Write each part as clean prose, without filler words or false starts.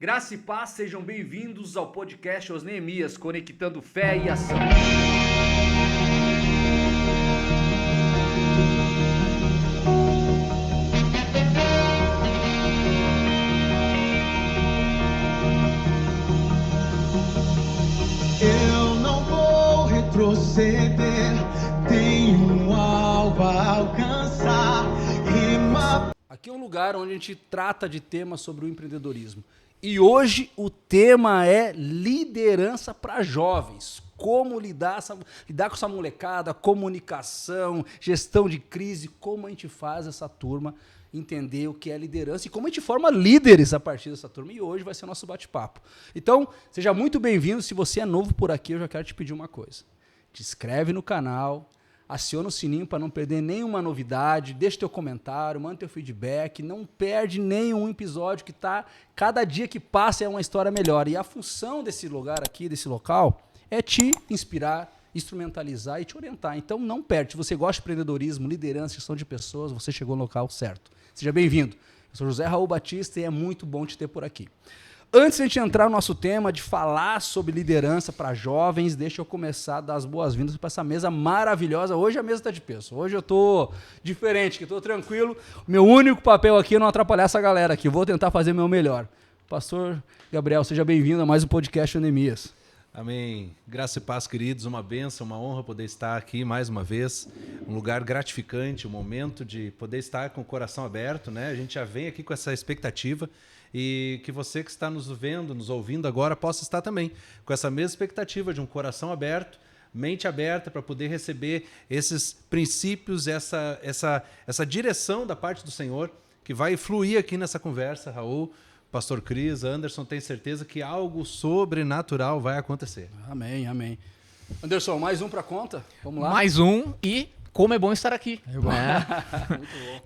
Graça e paz, sejam bem-vindos ao podcast Os Neemias, conectando fé e ação. Eu não vou retroceder, tenho um alvo a alcançar. Aqui é um lugar onde a gente trata de temas sobre o empreendedorismo. E hoje o tema é liderança para jovens. Como lidar com essa molecada, comunicação, gestão de crise, como a gente faz essa turma entender o que é liderança e como a gente forma líderes a partir dessa turma. E hoje vai ser o nosso bate-papo. Então, seja muito bem-vindo. Se você é novo por aqui, eu já quero te pedir uma coisa. Te inscreve no canal, aciona o sininho para não perder nenhuma novidade, deixa teu comentário, manda teu feedback, não perde nenhum episódio que tá, cada dia que passa é uma história melhor. E a função desse lugar aqui, desse local, é te inspirar, instrumentalizar e te orientar. Então não perde. Se você gosta de empreendedorismo, liderança, gestão de pessoas, você chegou no local certo. Seja bem-vindo. Eu sou José Raul Batista e é muito bom te ter por aqui. Antes de a gente entrar no nosso tema de falar sobre liderança para jovens, deixa eu começar a dar as boas-vindas para essa mesa maravilhosa. Hoje a mesa está de peso. Hoje eu estou diferente, que estou tranquilo. O meu único papel aqui é não atrapalhar essa galera aqui. Eu vou tentar fazer o meu melhor. Pastor Gabriel, seja bem-vindo a mais um podcast Neemias. Amém. Graça e paz, queridos. Uma bênção, uma honra poder estar aqui mais uma vez. Um lugar gratificante, um momento de poder estar com o coração aberto, né? A gente já vem aqui com essa expectativa. E que você que está nos vendo, nos ouvindo agora, possa estar também com essa mesma expectativa de um coração aberto, mente aberta para poder receber esses princípios, essa direção da parte do Senhor que vai fluir aqui nessa conversa. Raul, Pastor Cris, Anderson, tenho certeza que algo sobrenatural vai acontecer. Amém, amém. Anderson, mais um para conta? Vamos lá? Mais um e... Como é bom estar aqui. Muito bom.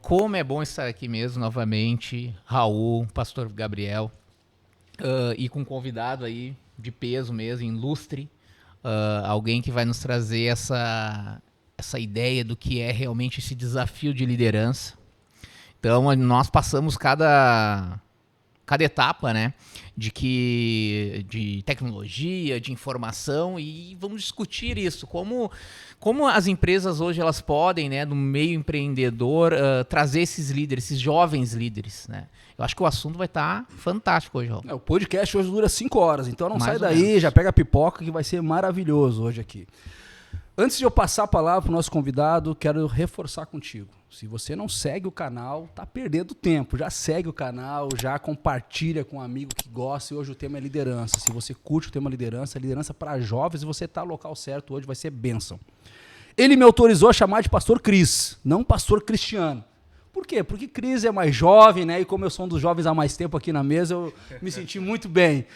Como é bom estar aqui mesmo, novamente. Raul, Pastor Gabriel. E com um convidado aí de peso mesmo, ilustre. Alguém que vai nos trazer essa ideia do que é realmente esse desafio de liderança. Então, nós passamos cada etapa, né, de tecnologia, de informação, e vamos discutir isso, como as empresas hoje elas podem, né, no meio empreendedor, trazer esses líderes, esses jovens líderes, né. Eu acho que o assunto vai estar fantástico hoje, Raul. O podcast hoje dura 5 horas, então não sai Mais ou daí, menos. já pega a pipoca que vai ser maravilhoso hoje aqui. Antes de eu passar a palavra para o nosso convidado, quero reforçar contigo. Se você não segue o canal, tá perdendo tempo. Já segue o canal, já compartilha com um amigo que gosta. E hoje o tema é liderança. Se você curte o tema liderança para jovens, e você tá no local certo, hoje vai ser bênção. Ele me autorizou a chamar de Pastor Cris, não Pastor Cristiano. Por quê? Porque Cris é mais jovem, né? E como eu sou um dos jovens há mais tempo aqui na mesa, eu me senti muito bem.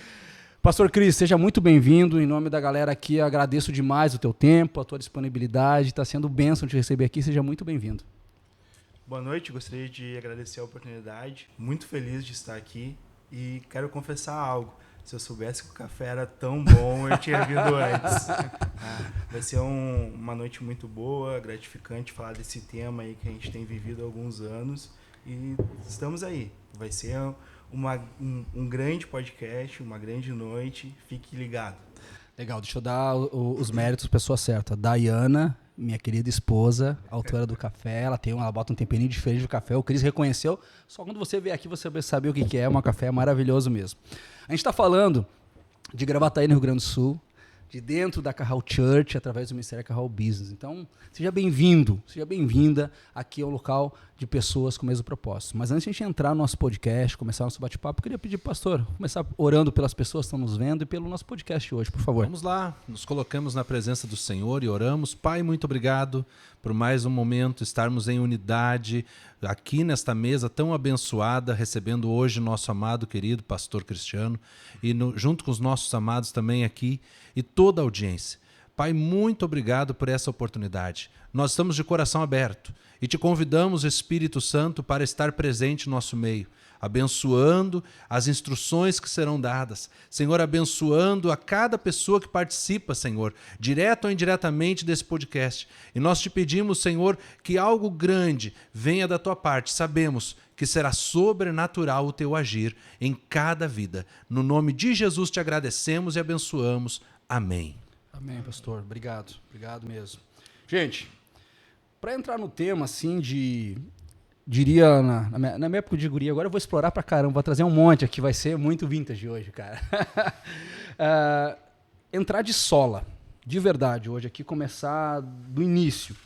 Pastor Cris, seja muito bem-vindo. Em nome da galera aqui, agradeço demais o teu tempo, a tua disponibilidade. Está sendo bênção te receber aqui. Seja muito bem-vindo. Boa noite, gostaria de agradecer a oportunidade. Muito feliz de estar aqui e quero confessar algo. Se eu soubesse que o café era tão bom, eu tinha vindo antes. Vai ser uma noite muito boa, gratificante falar desse tema aí que a gente tem vivido há alguns anos e estamos aí. Vai ser um grande podcast, uma grande noite. Fique ligado. Legal, deixa eu dar os méritos à pessoa certa. Dayana, minha querida esposa, autora do café, ela bota um temperinho diferente do café. O Cris reconheceu. Só quando você vier aqui você vai saber o que é. Um café maravilhoso mesmo. A gente está falando de Gravataí, no Rio Grande do Sul, de dentro da Carral Church, através do Ministério Carral Business. Então, seja bem-vindo, seja bem-vinda aqui ao local de pessoas com o mesmo propósito. Mas antes de a gente entrar no nosso podcast, começar nosso bate-papo, eu queria pedir, pastor, começar orando pelas pessoas que estão nos vendo e pelo nosso podcast hoje, por favor. Vamos lá, nos colocamos na presença do Senhor e oramos. Pai, muito obrigado por mais um momento, estarmos em unidade aqui nesta mesa tão abençoada, recebendo hoje nosso amado, querido pastor Cristiano e junto com os nossos amados também aqui e toda a audiência. Pai, muito obrigado por essa oportunidade. Nós estamos de coração aberto e te convidamos, Espírito Santo, para estar presente no nosso meio, abençoando as instruções que serão dadas. Senhor, abençoando a cada pessoa que participa, Senhor, direto ou indiretamente desse podcast. E nós te pedimos, Senhor, que algo grande venha da tua parte. Sabemos que será sobrenatural o teu agir em cada vida. No nome de Jesus te agradecemos e abençoamos. Amém. Amém, pastor. Obrigado. Obrigado mesmo. Gente, para entrar no tema, assim, diria, na minha época de guria, agora eu vou explorar pra caramba, vou trazer um monte aqui, vai ser muito vintage hoje, cara. Entrar de sola, de verdade, hoje aqui, começar do início.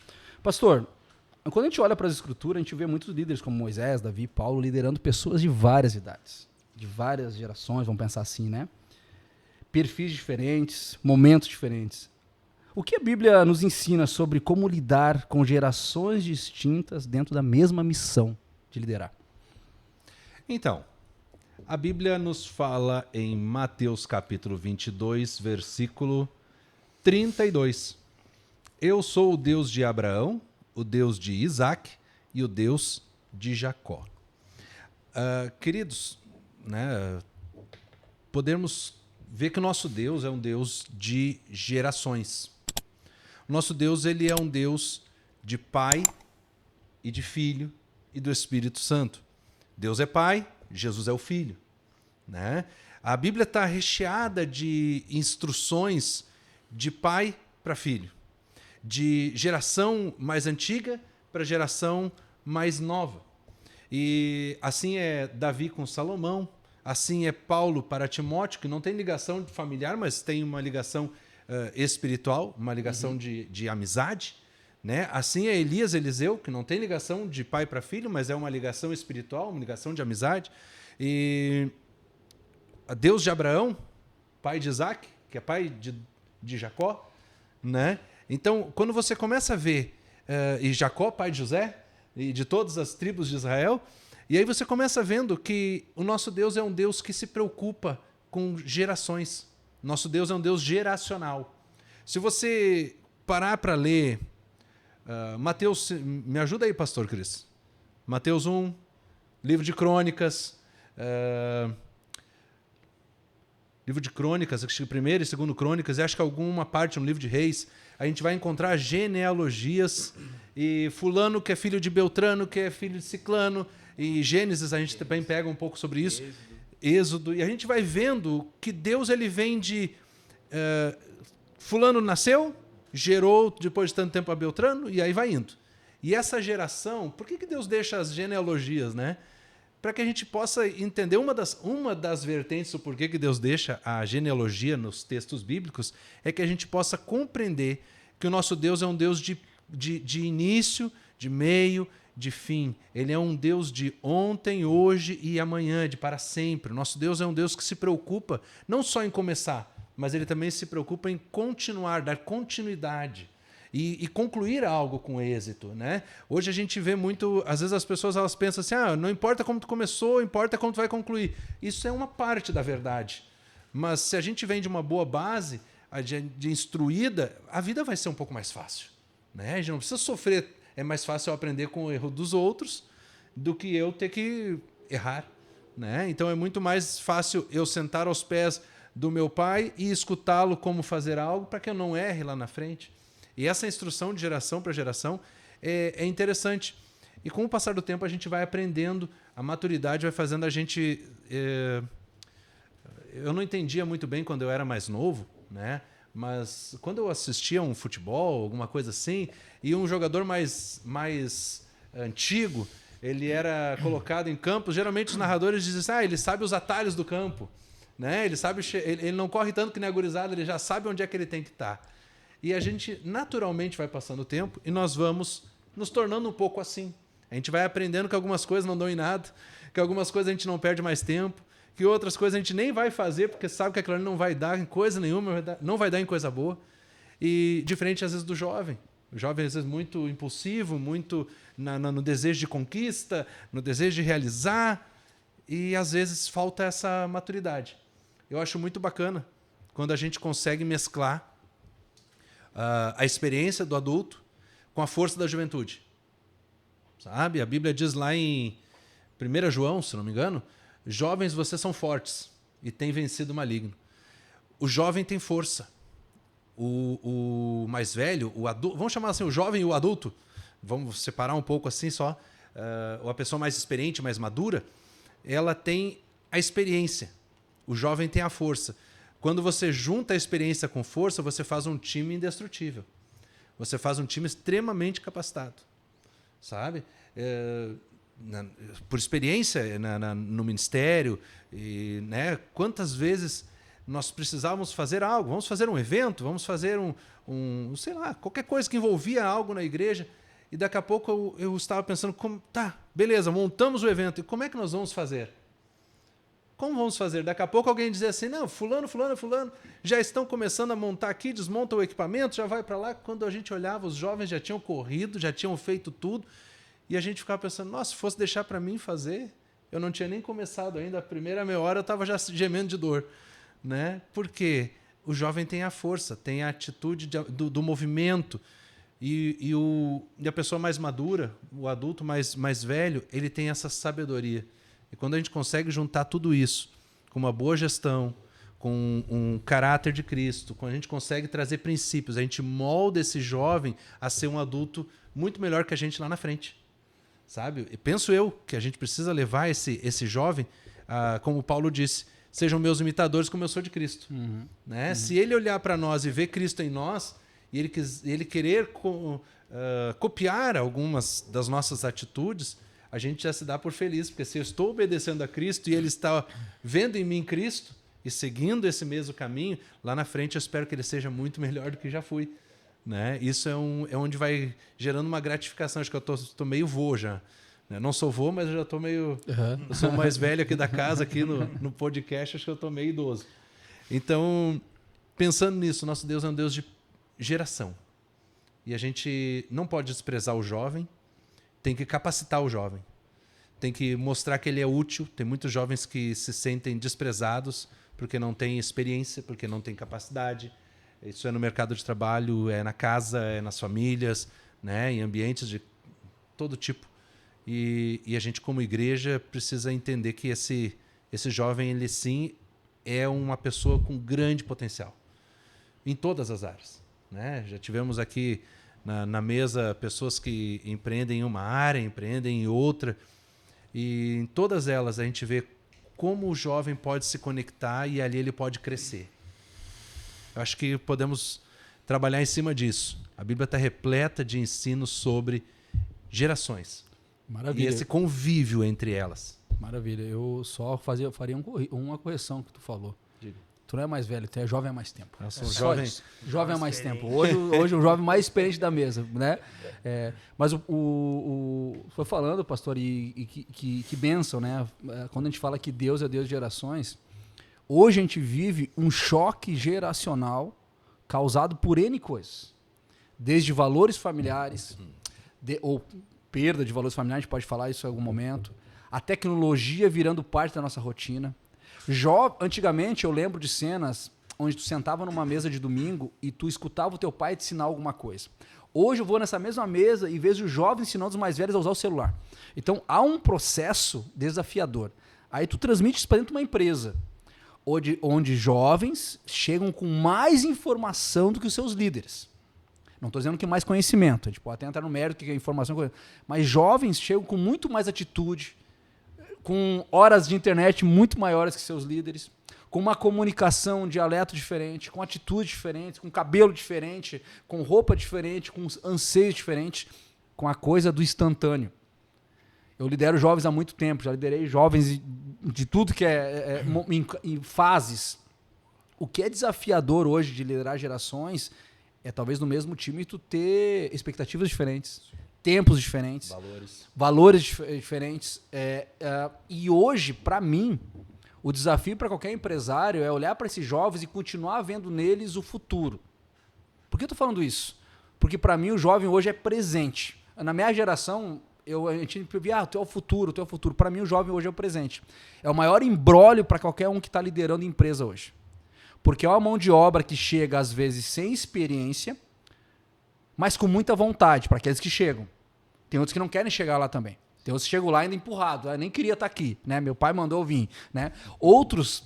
Pastor, quando a gente olha para as escrituras, a gente vê muitos líderes como Moisés, Davi, Paulo, liderando pessoas de várias idades, de várias gerações, vamos pensar assim, né? Perfis diferentes, momentos diferentes. O que a Bíblia nos ensina sobre como lidar com gerações distintas dentro da mesma missão de liderar? Então, a Bíblia nos fala em Mateus capítulo 22, versículo 32. Eu sou o Deus de Abraão, o Deus de Isaac e o Deus de Jacó. Queridos, né, podemos ver que o nosso Deus é um Deus de gerações. O nosso Deus, ele é um Deus de Pai e de Filho e do Espírito Santo. Deus é Pai, Jesus é o Filho, né? A Bíblia está recheada de instruções de pai para filho, de geração mais antiga para geração mais nova. E assim é Davi com Salomão, assim é Paulo para Timóteo, que não tem ligação familiar, mas tem uma ligação espiritual, uma ligação de amizade, né? Assim é Elias, Eliseu, que não tem ligação de pai para filho, mas é uma ligação espiritual, uma ligação de amizade. E a Deus de Abraão, pai de Isaac, que é pai de Jacó, né? Então, quando você começa a ver e Jacó, pai de José, e de todas as tribos de Israel, e aí você começa vendo que o nosso Deus é um Deus que se preocupa com gerações. Nosso Deus é um Deus geracional. Se você parar para ler Mateus, me ajuda aí, pastor Cris. Mateus 1, livro de Crônicas, livro de Crônicas, acho que primeiro e segundo Crônicas, e acho que alguma parte no livro de Reis, a gente vai encontrar genealogias, e fulano que é filho de Beltrano, que é filho de Ciclano, e Gênesis a gente também pega um pouco sobre isso, Êxodo, e a gente vai vendo que Deus ele vem de fulano nasceu, gerou depois de tanto tempo a Beltrano, e aí vai indo. E essa geração, por que Deus deixa as genealogias, né? Para que a gente possa entender uma das vertentes do porquê que Deus deixa a genealogia nos textos bíblicos, é que a gente possa compreender que o nosso Deus é um Deus de início, de meio, de fim. Ele é um Deus de ontem, hoje e amanhã, de para sempre. O nosso Deus é um Deus que se preocupa não só em começar, mas ele também se preocupa em continuar, dar continuidade e concluir algo com êxito, né? Hoje a gente vê muito, às vezes as pessoas elas pensam assim, não importa como tu começou, importa como tu vai concluir. Isso é uma parte da verdade. Mas se a gente vem de uma boa base, de instruída, a vida vai ser um pouco mais fácil, né? A gente não precisa sofrer. É mais fácil eu aprender com o erro dos outros do que eu ter que errar, né? Então é muito mais fácil eu sentar aos pés do meu pai e escutá-lo como fazer algo para que eu não erre lá na frente. E essa instrução de geração para geração é interessante. E com o passar do tempo a gente vai aprendendo, a maturidade vai fazendo a gente... Eu não entendia muito bem quando eu era mais novo, né? Mas quando eu assistia um futebol, alguma coisa assim, e um jogador mais antigo, ele era colocado em campo, geralmente os narradores dizem ele sabe os atalhos do campo, né? Ele não corre tanto que nem a gurizada, ele já sabe onde é que ele tem que estar. E a gente naturalmente vai passando o tempo e nós vamos nos tornando um pouco assim. A gente vai aprendendo que algumas coisas não dão em nada, que algumas coisas a gente não perde mais tempo, que outras coisas a gente nem vai fazer porque sabe que aquilo ali não vai dar em coisa nenhuma, não vai dar em coisa boa. E diferente às vezes do jovem. O jovem às vezes muito impulsivo, muito no desejo de conquista, no desejo de realizar, e às vezes falta essa maturidade. Eu acho muito bacana quando a gente consegue mesclar a experiência do adulto com a força da juventude. Sabe? A Bíblia diz lá em 1 João, se não me engano, jovens, vocês são fortes e têm vencido o maligno. O jovem tem força. O mais velho, o adulto, vamos chamar assim, o jovem e o adulto, vamos separar um pouco assim só. ou a pessoa mais experiente, mais madura, ela tem a experiência. O jovem tem a força. Quando você junta a experiência com força, você faz um time indestrutível. Você faz um time extremamente capacitado. Sabe? Por experiência no ministério, e, né, quantas vezes nós precisávamos fazer algo, vamos fazer um evento, vamos fazer sei lá, qualquer coisa que envolvia algo na igreja, e daqui a pouco eu estava pensando, tá, beleza, montamos o evento, e como é que nós vamos fazer? Como vamos fazer? Daqui a pouco alguém dizia assim, não, fulano, já estão começando a montar aqui, desmonta o equipamento, já vai para lá. Quando a gente olhava, os jovens já tinham corrido, já tinham feito tudo, e a gente ficava pensando, nossa, se fosse deixar para mim fazer, eu não tinha nem começado ainda, a primeira meia hora eu estava já gemendo de dor. Né? Porque o jovem tem a força, tem a atitude do movimento, e a pessoa mais madura, o adulto mais velho, ele tem essa sabedoria. E quando a gente consegue juntar tudo isso com uma boa gestão, com um caráter de Cristo, quando a gente consegue trazer princípios, a gente molda esse jovem a ser um adulto muito melhor que a gente lá na frente. Sabe? E penso eu que a gente precisa levar esse jovem, como o Paulo disse, sejam meus imitadores como eu sou de Cristo. Né? Se ele olhar para nós e ver Cristo em nós, e ele querer copiar algumas das nossas atitudes, a gente já se dá por feliz, porque se eu estou obedecendo a Cristo e ele está vendo em mim Cristo e seguindo esse mesmo caminho, lá na frente eu espero que ele seja muito melhor do que já fui. Né? Isso é onde vai gerando uma gratificação. Acho que eu estou meio vô já. Não sou vô, mas eu já estou meio... Eu sou o mais velho aqui da casa, aqui no podcast, acho que eu estou meio idoso. Então, pensando nisso, nosso Deus é um Deus de geração. E a gente não pode desprezar o jovem, tem que capacitar o jovem. Tem que mostrar que ele é útil. Tem muitos jovens que se sentem desprezados porque não têm experiência, porque não têm capacidade. Isso é no mercado de trabalho, é na casa, é nas famílias, né, em ambientes de todo tipo. E a gente, como igreja, precisa entender que esse jovem, ele sim, é uma pessoa com grande potencial em todas as áreas. Né? Já tivemos aqui na mesa pessoas que empreendem em uma área, empreendem em outra, e em todas elas a gente vê como o jovem pode se conectar e ali ele pode crescer. Eu acho que podemos trabalhar em cima disso. A Bíblia está repleta de ensinos sobre gerações. Maravilha. E esse convívio entre elas. Maravilha. Eu só faria uma correção que tu falou. Diga. Tu não é mais velho, tu é jovem há mais tempo. Eu sou Jovem, jovem há mais tempo. Hoje o jovem mais experiente da mesa, né? Mas foi falando, pastor, e que bênção, né? Quando a gente fala que Deus é Deus de gerações, hoje a gente vive um choque geracional causado por N coisas. Desde valores familiares, ou perda de valores familiares, a gente pode falar isso em algum momento, a tecnologia virando parte da nossa rotina. Antigamente eu lembro de cenas onde tu sentava numa mesa de domingo e tu escutava o teu pai te ensinar alguma coisa. Hoje eu vou nessa mesma mesa e vejo os jovens ensinando os mais velhos a usar o celular. Então há um processo desafiador. Aí tu transmite isso para dentro de uma empresa, onde jovens chegam com mais informação do que os seus líderes. Não estou dizendo que mais conhecimento, a gente pode até entrar no mérito que é informação, mas jovens chegam com muito mais atitude, com horas de internet muito maiores que seus líderes, com uma comunicação, um dialeto diferente, com atitudes diferentes, com cabelo diferente, com roupa diferente, com anseios diferentes, com a coisa do instantâneo. Eu lidero jovens há muito tempo, já liderei jovens de tudo que em fases. O que é desafiador hoje de liderar gerações é talvez no mesmo time tu ter expectativas diferentes, tempos diferentes, valores diferentes. E hoje, para mim, o desafio para qualquer empresário é olhar para esses jovens e continuar vendo neles o futuro. Por que eu estou falando isso? Porque para mim o jovem hoje é presente. Na minha geração, a gente via, tu é o futuro, tu é o futuro. Para mim o jovem hoje é o presente. É o maior imbróglio para qualquer um que está liderando empresa hoje. Porque é uma mão de obra que chega às vezes sem experiência, mas com muita vontade para aqueles que chegam. Tem outros que não querem chegar lá também. Tem outros que chegam lá ainda empurrado. Eu nem queria estar aqui, né? Meu pai mandou eu vir, né? Outros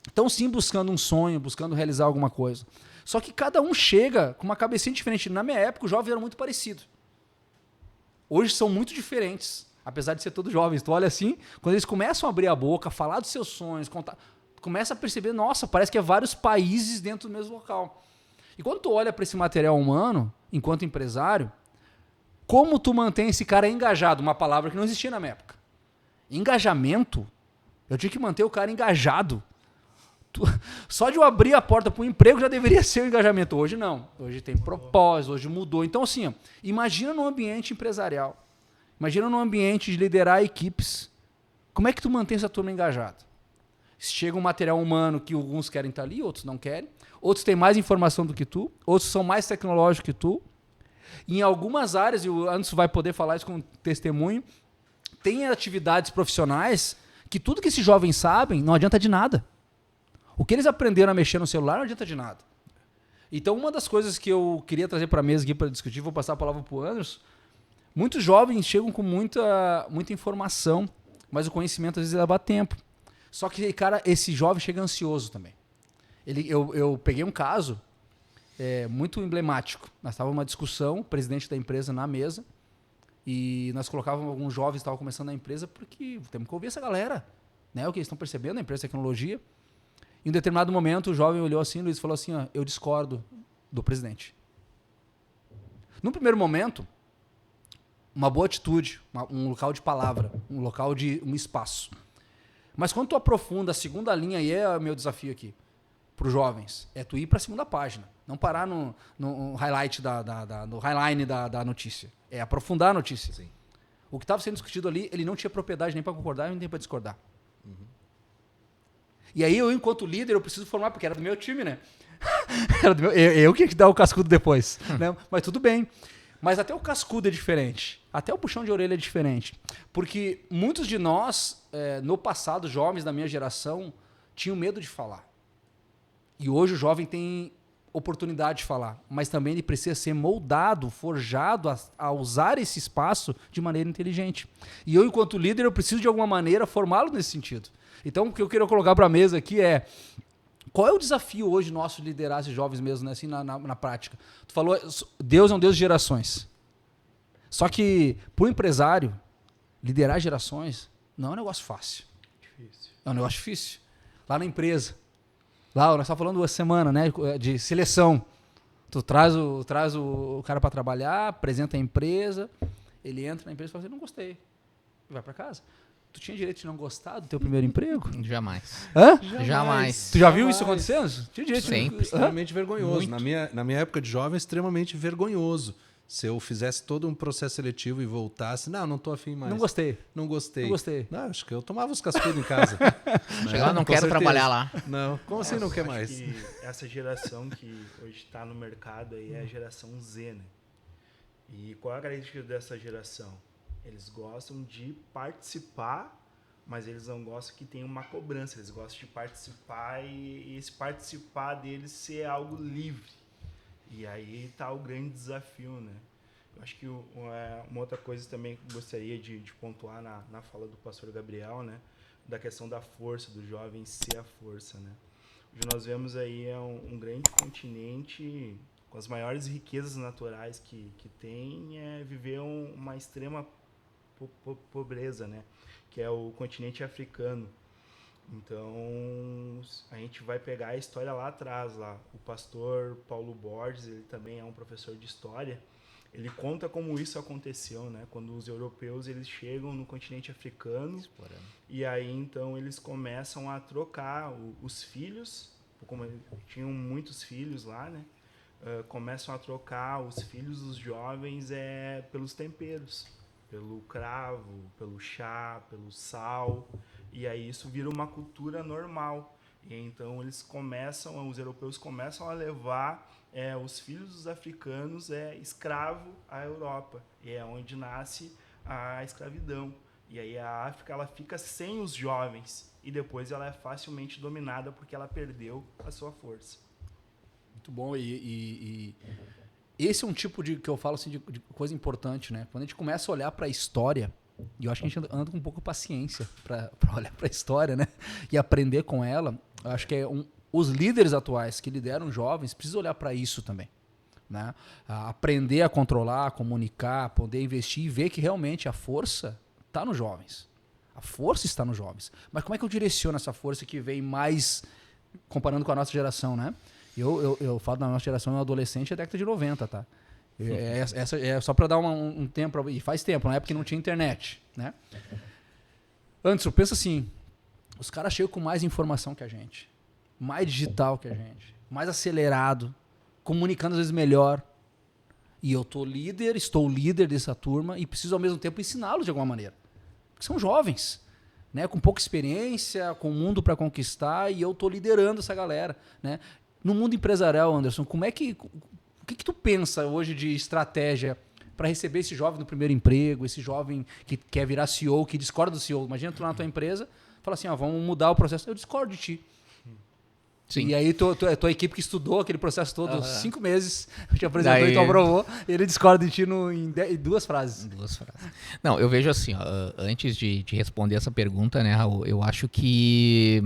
estão sim buscando um sonho, buscando realizar alguma coisa. Só que cada um chega com uma cabecinha diferente. Na minha época, os jovens eram muito parecidos. Hoje são muito diferentes. apesar de ser todos jovens, tu olha assim, quando eles começam a abrir a boca, falar dos seus sonhos, contar, tu começa a perceber, nossa, parece que é vários países dentro do mesmo local. E quando tu olha para esse material humano, enquanto empresário, como tu mantém esse cara engajado? Uma palavra que não existia na minha época. Engajamento, eu tinha que manter o cara engajado. Só de eu abrir a porta para o emprego já deveria ser o engajamento. Hoje não. Hoje tem propósito, hoje mudou. Então, assim, ó, imagina num ambiente empresarial. Imagina num ambiente de liderar equipes. Como é que tu mantém essa turma engajada? Chega um material humano que alguns querem estar ali, outros não querem. Outros têm mais informação do que tu. Outros são mais tecnológicos que tu. E em algumas áreas, e o Anderson vai poder falar isso com testemunho, tem atividades profissionais que tudo que esses jovens sabem não adianta de nada. O que eles aprenderam a mexer no celular não adianta de nada. Então, uma das coisas que eu queria trazer para a mesa aqui para discutir, vou passar a palavra para o Anderson, muitos jovens chegam com muita informação, mas o conhecimento às vezes leva tempo. Só que, cara, esse jovem chega ansioso também. Eu peguei um caso muito emblemático. Nós estávamos numa discussão, o presidente da empresa na mesa, e nós colocávamos alguns jovens que estavam começando na empresa, porque temos que ouvir essa galera, né? O que eles estão percebendo na empresa de tecnologia. Em um determinado momento, o jovem olhou assim, Luiz, e falou assim, ó, eu discordo do presidente. No primeiro momento, uma boa atitude, um local de palavra, um local de um espaço. Mas quando tu aprofunda a segunda linha, e é o meu desafio aqui, para os jovens, é tu ir para a segunda página, não parar no highlight no highline da notícia. É aprofundar a notícia. Sim. O que estava sendo discutido ali, ele não tinha propriedade nem para concordar, nem para discordar. E aí eu, enquanto líder, eu preciso formar, porque era do meu time, né? Eu que ia dar o cascudo depois. Né? Mas tudo bem. Mas até o cascudo é diferente. Até o puxão de orelha é diferente. Porque muitos de nós, no passado, jovens da minha geração, tinham medo de falar. E hoje o jovem tem oportunidade de falar. Mas também ele precisa ser moldado, forjado a usar esse espaço de maneira inteligente. E eu, enquanto líder, eu preciso de alguma maneira formá-lo nesse sentido. Então, o que eu quero colocar para a mesa aqui é, qual é o desafio hoje nosso de liderar esses jovens mesmo, né, assim, na prática? Tu falou, Deus é um Deus de gerações. Só que, para o empresário, liderar gerações não é um negócio fácil. Difícil. É um negócio difícil. Lá na empresa, lá nós estávamos falando uma semana, né, de seleção. Tu traz o cara para trabalhar, apresenta a empresa, ele entra na empresa e fala assim, não gostei, vai para casa. Tu tinha direito de não gostar do teu primeiro emprego? Jamais. Hã? Jamais. Tu já viu isso acontecendo? Tinha direito Sempre. Extremamente vergonhoso. Muito. Na minha época de jovem, extremamente vergonhoso. Se eu fizesse todo um processo seletivo e voltasse, não estou afim mais. Não gostei. Não gostei. Não gostei. Não, acho que eu tomava os cascudos em casa. Chega lá, não Com quero certeza. trabalhar lá. Não, como assim não Eu quer acho mais? que essa geração que hoje está no mercado aí é a geração Z, né? E qual é a característica dessa geração? Eles gostam de participar, mas eles não gostam que tenha uma cobrança. Eles gostam de participar e esse participar deles ser algo livre. E aí está o grande desafio, né? Eu acho que uma outra coisa também que eu gostaria de pontuar na fala do pastor Gabriel, né? Da questão da força, do jovem ser a força, né? Hoje nós vemos aí um grande continente com as maiores riquezas naturais que tem, viver uma extrema pobreza, né? Que é o continente africano. Então, a gente vai pegar a história lá atrás, lá. O pastor Paulo Borges, ele também é um professor de história. Ele conta como isso aconteceu, né? Quando os europeus eles chegam no continente africano. Explorando. E aí, então, eles começam a trocar os filhos, como tinham muitos filhos lá, né? Começam a trocar os filhos dos jovens pelos temperos. Pelo cravo, pelo chá, pelo sal, e aí isso vira uma cultura normal. E então os europeus começam a levar os filhos dos africanos escravo à Europa, e é onde nasce a escravidão. E aí a África ela fica sem os jovens, e depois ela é facilmente dominada porque ela perdeu a sua força. Muito bom. E esse é um tipo que eu falo assim, de coisa importante, né? Quando a gente começa a olhar para a história, e eu acho que a gente anda com um pouco de paciência para olhar para a história, né? E aprender com ela, eu acho que os líderes atuais que lideram jovens precisam olhar para isso também, né? Aprender a controlar, a comunicar, poder investir e ver que realmente a força está nos jovens. A força está nos jovens. Mas como é que eu direciono essa força que vem mais, comparando com a nossa geração, né? Eu falo da nossa geração, é um adolescente, é década de 90, tá? Essa é só para dar um tempo, e faz tempo, na época que não tinha internet, né? Antes, eu penso assim, os caras chegam com mais informação que a gente, mais digital que a gente, mais acelerado, comunicando às vezes melhor. E eu estou líder dessa turma e preciso ao mesmo tempo ensiná-los de alguma maneira. Porque são jovens, né? Com pouca experiência, com o mundo para conquistar, e eu estou liderando essa galera, né? No mundo empresarial, Anderson, o que tu pensa hoje de estratégia para receber esse jovem no primeiro emprego, esse jovem que quer virar CEO, que discorda do CEO? Imagina tu lá na tua empresa, fala assim, vamos mudar o processo. Eu discordo de ti. Sim. E aí tua equipe que estudou aquele processo todo 5 meses, te apresentou e tu aprovou, ele discorda de ti em 2 frases. 2 frases. Não, eu vejo assim, antes de responder essa pergunta, né, Raul, eu acho que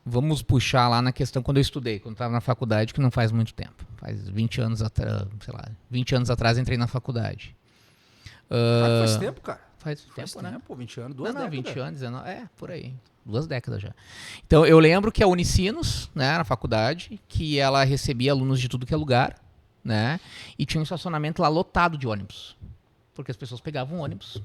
vamos puxar lá na questão quando eu estudei, quando estava na faculdade, que não faz muito tempo. Faz 20 anos atrás, 20 anos atrás entrei na faculdade. Faz tempo, cara. Faz tempo, né? Pô, 20 anos, 2 décadas. 20 anos, 19, por aí. 2 décadas já. Então, eu lembro que a Unicinos, né, na faculdade, que ela recebia alunos de tudo que é lugar, né, e tinha um estacionamento lá lotado de ônibus. Porque as pessoas pegavam ônibus,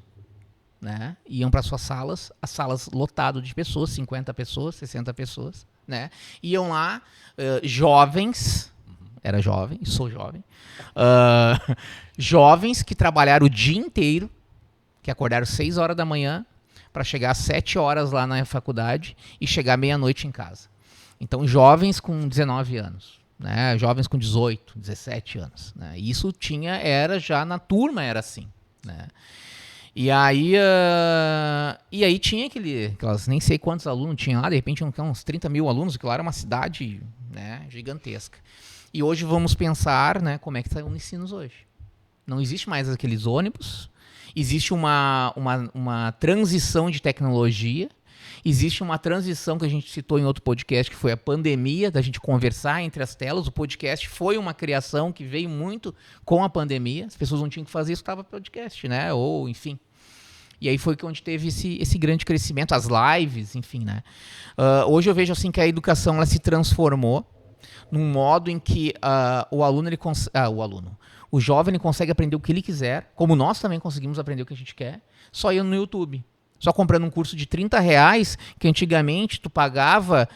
né, iam para suas salas, as salas lotadas de pessoas, 50 pessoas, 60 pessoas, né, iam lá, jovens, era jovem, sou jovem, jovens que trabalharam o dia inteiro, que acordaram 6 horas da manhã, para chegar às 7 horas lá na faculdade e chegar meia-noite em casa. Então, jovens com 19 anos, né? Jovens com 18, 17 anos. Né? Isso era já na turma, era assim. Né? E aí tinha aquelas, nem sei quantos alunos tinha lá, de repente uns 30 mil alunos, que lá era uma cidade, né, gigantesca. E hoje vamos pensar, né, como é que está o Unicinos hoje. Não existe mais aqueles ônibus. Existe uma transição de tecnologia, existe uma transição que a gente citou em outro podcast, que foi a pandemia, da gente conversar entre as telas. O podcast foi uma criação que veio muito com a pandemia. As pessoas não tinham que fazer isso, estava podcast, né? Ou, enfim. E aí foi onde teve esse grande crescimento, as lives, enfim, né? Hoje eu vejo assim que a educação ela se transformou num modo em que o jovem ele consegue aprender o que ele quiser, como nós também conseguimos aprender o que a gente quer, só indo no YouTube. Só comprando um curso de R$30, que antigamente tu pagava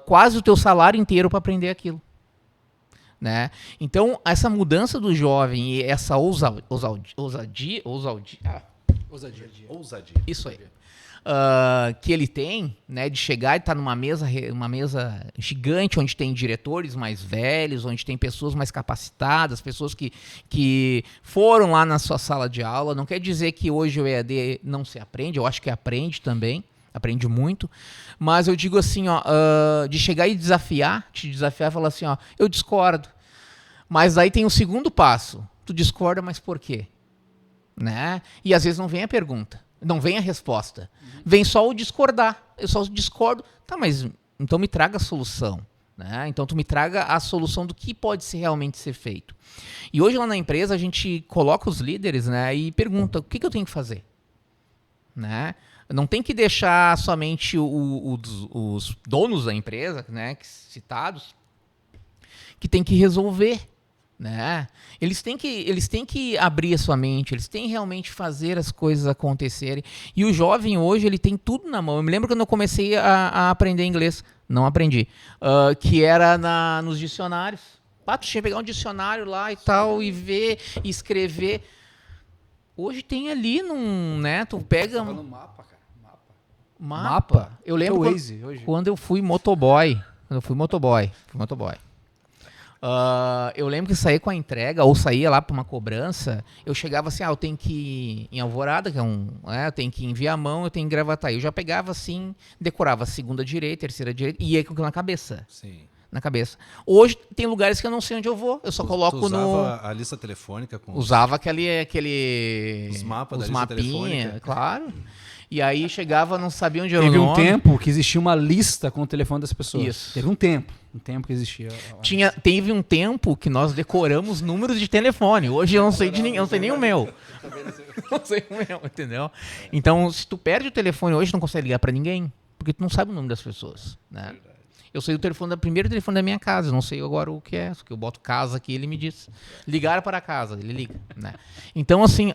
quase o teu salário inteiro para aprender aquilo. Né? Então, essa mudança do jovem e essa ousadia. Isso aí. Que ele tem, né, de chegar e estar numa mesa gigante, onde tem diretores mais velhos, onde tem pessoas mais capacitadas, pessoas que foram lá na sua sala de aula. Não quer dizer que hoje o EAD não se aprende, eu acho que aprende também, aprende muito, mas eu digo assim, de chegar e te desafiar e falar assim, eu discordo, mas aí tem o segundo passo, tu discorda, mas por quê? Né? E às vezes não vem a pergunta. Não vem a resposta. Vem só o discordar. Eu só discordo. Tá, mas então me traga a solução. Né? Então tu me traga a solução do que pode realmente ser feito. E hoje lá na empresa a gente coloca os líderes, né, e pergunta o que eu tenho que fazer. Né? Não tem que deixar somente os donos da empresa, né, citados, que tem que resolver. Né? Eles têm que abrir a sua mente, eles têm que realmente fazer as coisas acontecerem. E o jovem hoje, ele tem tudo na mão. Eu me lembro quando eu comecei a aprender inglês, não aprendi, que era nos dicionários. Tu tinha que pegar um dicionário lá e tal, e ver, e escrever. Hoje tem ali né? Tu pega... no mapa, cara. Mapa? Eu lembro quando eu fui motoboy. Eu lembro que saía com a entrega, ou saía lá para uma cobrança, eu chegava assim, eu tenho que ir em Alvorada, que eu tenho que ir em Viamão, eu tenho que ir em Gravataí. Eu já pegava assim, decorava a segunda direita, terceira direita, e ia com aquilo na cabeça. Sim. Na cabeça. Hoje tem lugares que eu não sei onde eu vou, eu só coloco tu usava a lista telefônica? Usava aquele... Os mapas os da lista telefônica? Claro. E aí chegava, não sabia onde era Teve o um nome. tempo que existia uma lista com o telefone das pessoas. Isso. Teve um tempo que existia. Teve um tempo que nós decoramos números de telefone. Hoje eu não sei de ninguém, eu não sei nem o meu. Não sei o meu, entendeu? Então, se tu perde o telefone hoje, tu não consegue ligar pra ninguém, porque tu não sabe o nome das pessoas, né? Eu sei o telefone primeiro telefone da minha casa, eu não sei agora o que é, só que eu boto casa aqui, ele me diz. Ligar para casa, ele liga, né? Então, assim,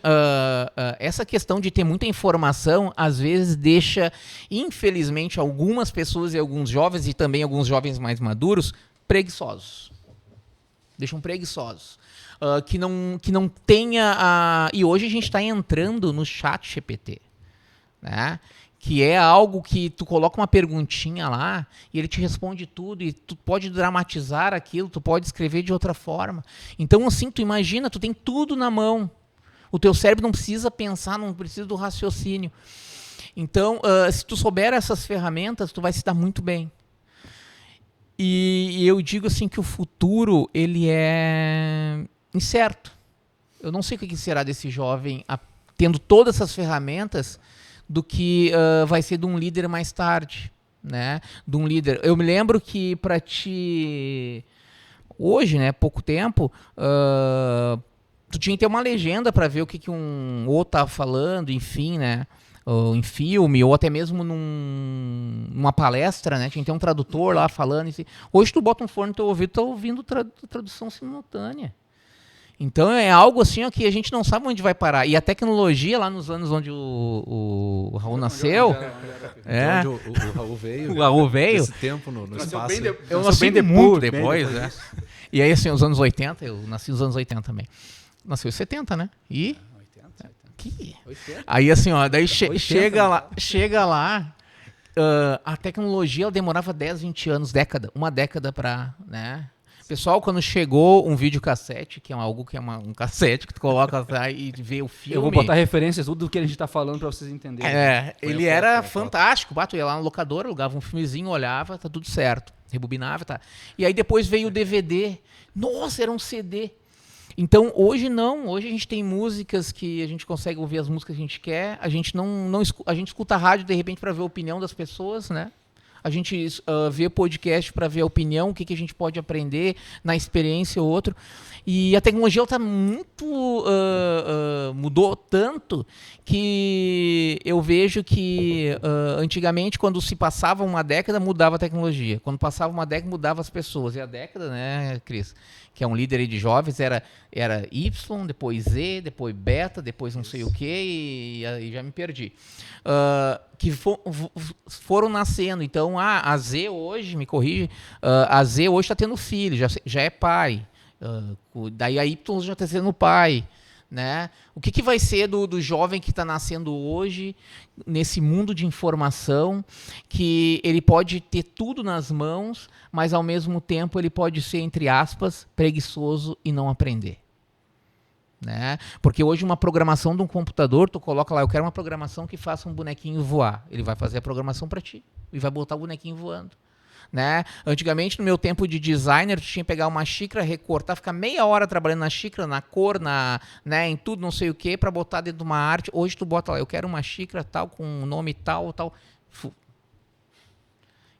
essa questão de ter muita informação, às vezes deixa, infelizmente, algumas pessoas e alguns jovens, e também alguns jovens mais maduros, preguiçosos. Deixam preguiçosos. Que não tenha... E hoje a gente está entrando no chat GPT, né? Que é algo que tu coloca uma perguntinha lá e ele te responde tudo e tu pode dramatizar aquilo, tu pode escrever de outra forma. Então, assim, tu imagina, tu tem tudo na mão. O teu cérebro não precisa pensar, não precisa do raciocínio. Então, se tu souber essas ferramentas, tu vai se dar muito bem. E eu digo assim que o futuro, ele é incerto. Eu não sei o que será desse jovem tendo todas essas ferramentas do que vai ser de um líder mais tarde, né? De um líder. Eu me lembro que para ti hoje, né, pouco tempo, tu tinha que ter uma legenda para ver o que um outro tava falando, enfim, né? Ou em filme, ou até mesmo numa palestra, né? Tinha que ter um tradutor lá falando. Hoje tu bota um fone no teu ouvido, tá ouvindo tradução simultânea. Então é algo assim ó, que a gente não sabe onde vai parar. E a tecnologia lá nos anos onde o Raul nasceu... Onde o Raul veio. O Raul veio. Esse tempo no espaço. Eu nasci muito depois, né? E aí assim, os anos 80, eu nasci nos anos 80 também. Nasceu em 70, né? E... 80. Aí assim, ó, daí chega lá, a tecnologia ela demorava 10, 20 anos, uma década pra, né? Pessoal, quando chegou um videocassete, que é algo que é um cassete que tu coloca e vê o filme... Eu vou botar referências, tudo do que a gente tá falando pra vocês entenderem. Ele era fantástico. Tu ia lá na locadora, alugava um filmezinho, olhava, tá tudo certo. Rebobinava, tá. E aí depois veio o DVD. Nossa, era um CD. Então, hoje não. Hoje a gente tem músicas que a gente consegue ouvir as músicas que a gente quer. A gente a gente escuta a rádio, de repente, para ver a opinião das pessoas, né? A gente vê podcast para ver a opinião, o que a gente pode aprender na experiência ou outro. E a tecnologia está muito... mudou tanto que eu vejo que antigamente, quando se passava uma década, mudava a tecnologia. Quando passava uma década, mudava as pessoas. E a década, né, Cris, que é um líder aí de jovens, era Y, depois Z, depois beta, depois não sei o quê, e já me perdi. Que foram nascendo. Então, a Z hoje, me corrige, a Z hoje está tendo filho, já é pai. Daí a Y já está sendo pai. Né? O que vai ser do jovem que está nascendo hoje, nesse mundo de informação, que ele pode ter tudo nas mãos, mas ao mesmo tempo ele pode ser, entre aspas, preguiçoso e não aprender. Né? Porque hoje uma programação de um computador, tu coloca lá, eu quero uma programação que faça um bonequinho voar. Ele vai fazer a programação para ti e vai botar o bonequinho voando. Né? Antigamente, no meu tempo de designer, tu tinha que pegar uma xícara, recortar, ficar meia hora trabalhando na xícara, na cor, né, em tudo, não sei o que, para botar dentro de uma arte. Hoje tu bota lá, eu quero uma xícara tal, com um nome tal.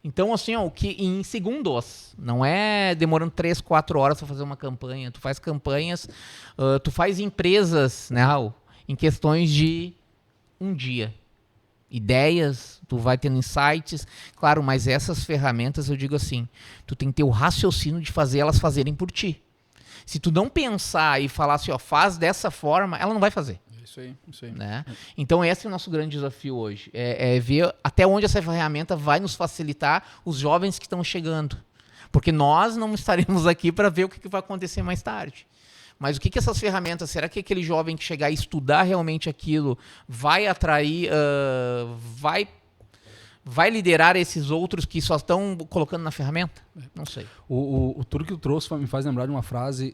Então, assim, ó, o que em segundos, não é demorando 3, 4 horas para fazer uma campanha. Tu faz campanhas, tu faz empresas, né, Raul, em questões de um dia. Ideias, tu vai tendo insights, claro, mas essas ferramentas, eu digo assim, tu tem que ter o raciocínio de fazer elas fazerem por ti. Se tu não pensar e falar assim, ó, faz dessa forma, ela não vai fazer. Isso aí. Né? Então esse é o nosso grande desafio hoje, é ver até onde essa ferramenta vai nos facilitar os jovens que estão chegando. Porque nós não estaremos aqui para ver o que vai acontecer mais tarde. Mas o que essas ferramentas, será que aquele jovem que chegar a estudar realmente aquilo vai atrair, vai liderar esses outros que só estão colocando na ferramenta? Não sei. O tudo que tu trouxe me faz lembrar de uma frase,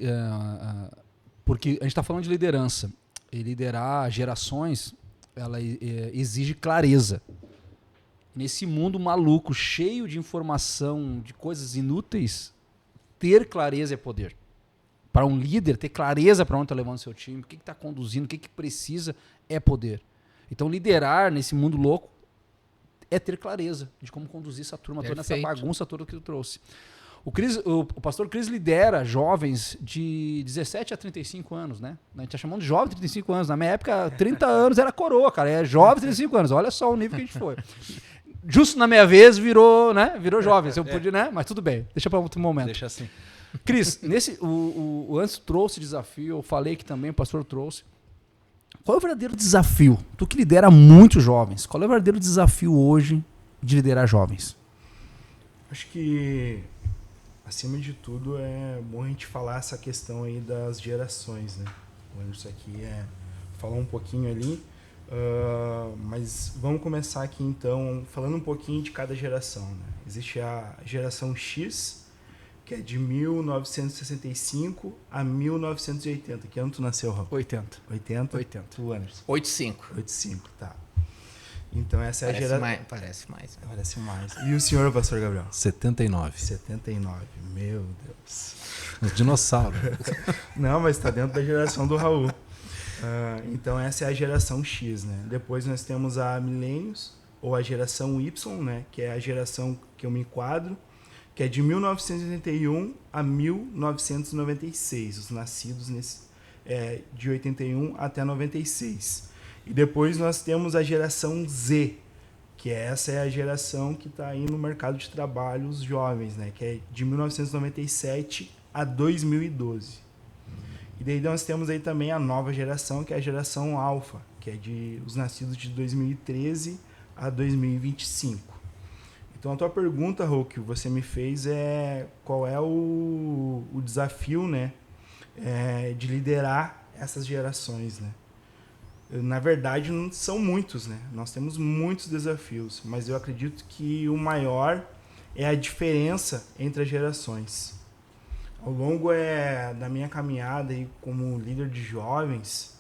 porque a gente está falando de liderança. E liderar gerações, ela exige clareza. Nesse mundo maluco, cheio de informação, de coisas inúteis, ter clareza é poder. Para um líder, ter clareza para onde está levando seu time, o que está conduzindo, o que precisa, é poder. Então, liderar nesse mundo louco é ter clareza de como conduzir essa turma toda, essa Perfeito. bagunça toda que tu trouxe. O pastor Cris lidera jovens de 17 a 35 anos, né? A gente tá chamando de jovem de 35 anos. Na minha época, 30 anos era coroa, cara. É jovem de 35 anos. Olha só o nível que a gente foi. Justo na minha vez virou, né? Virou jovem. Se eu pude, né? Mas tudo bem. Deixa para outro momento. Deixa assim. Cris, o Anso trouxe desafio, eu falei que também o pastor trouxe. Qual é o verdadeiro desafio? Tu que lidera muitos jovens, qual é o verdadeiro desafio hoje de liderar jovens? Acho que, acima de tudo, é bom a gente falar essa questão aí das gerações, né? O Anderson aqui falar um pouquinho ali, mas vamos começar aqui então falando um pouquinho de cada geração, né? Existe a geração X, que é de 1965 a 1980. Que ano tu nasceu, Raul? 80. 80? 80. Tu, Anderson? 85. 85, tá. Então essa é a geração... Parece mais. Né? Parece mais. E o senhor, pastor Gabriel? 79. 79. Meu Deus. Os dinossauros. Não, mas está dentro da geração do Raul. Então essa é a geração X, né? Depois nós temos a Millennials, ou a geração Y, né? Que é a geração que eu me enquadro, que é de 1981 a 1996, os nascidos de 81 até 96. E depois nós temos a geração Z, que essa é a geração que está aí no mercado de trabalho, os jovens, né? Que é de 1997 a 2012. E daí nós temos aí também a nova geração, que é a geração Alpha, que é os nascidos de 2013 a 2025. Então a tua pergunta, Rô, que você me fez é qual é o desafio, né, de liderar essas gerações, né? Na verdade, não são muitos, né? Nós temos muitos desafios, mas eu acredito que o maior é a diferença entre as gerações. Ao longo da minha caminhada aí como líder de jovens,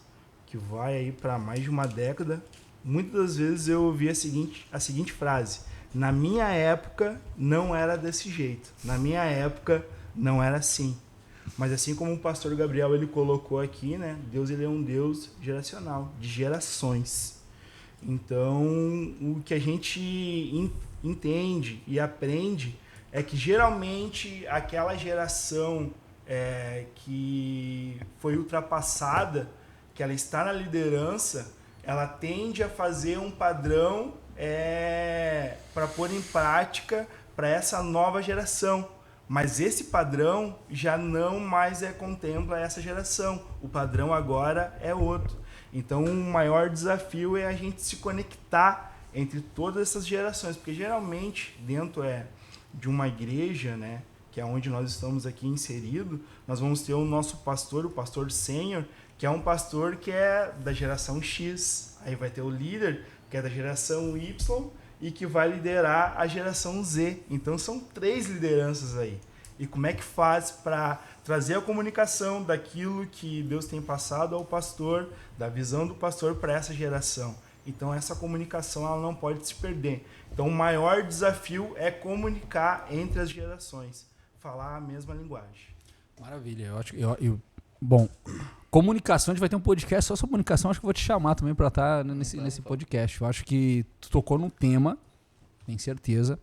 que vai aí para mais de uma década, muitas das vezes eu ouvi a seguinte frase: na minha época não era desse jeito, na minha época não era assim. Mas assim como o pastor Gabriel ele colocou aqui, né, Deus ele é um Deus geracional, de gerações. Então, o que a gente entende e aprende é que geralmente aquela geração que foi ultrapassada, que ela está na liderança, ela tende a fazer um padrão para pôr em prática para essa nova geração. Mas esse padrão já não mais contempla essa geração. O padrão agora é outro. Então, o maior desafio é a gente se conectar entre todas essas gerações. Porque, geralmente, dentro de uma igreja, né, que é onde nós estamos aqui inseridos, nós vamos ter o nosso pastor, o pastor sênior, que é um pastor que é da geração X. Aí vai ter o líder, que é da geração Y, e que vai liderar a geração Z. Então são 3 lideranças aí. E como é que faz para trazer a comunicação daquilo que Deus tem passado ao pastor, da visão do pastor para essa geração? Então essa comunicação ela não pode se perder. Então o maior desafio é comunicar entre as gerações, falar a mesma linguagem. Maravilha. Bom, comunicação, a gente vai ter um podcast só sobre comunicação, acho que eu vou te chamar também para estar nesse podcast. Eu acho que tu tocou num tema, tenho certeza.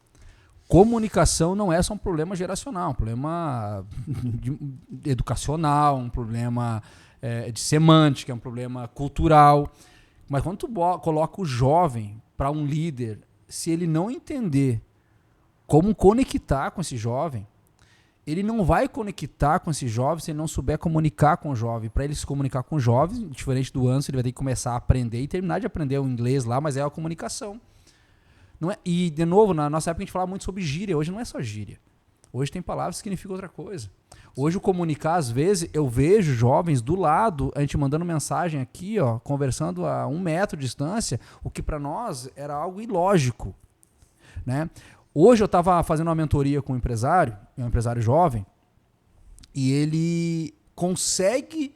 Comunicação não é só um problema geracional, um problema educacional, um problema de semântica, um problema cultural. Mas quando tu coloca o jovem para um líder, se ele não entender como conectar com esse jovem, ele não vai conectar com esse jovem se ele não souber comunicar com o jovem. Para ele se comunicar com o jovem, diferente do Anso, ele vai ter que começar a aprender e terminar de aprender o inglês lá, mas é a comunicação. Não é, e, de novo, na nossa época a gente falava muito sobre gíria. Hoje não é só gíria. Hoje tem palavras que significam outra coisa. Hoje o comunicar, às vezes, eu vejo jovens do lado, a gente mandando mensagem aqui, ó, conversando a 1 metro de distância, o que para nós era algo ilógico, né? Hoje eu estava fazendo uma mentoria com um empresário jovem, e ele consegue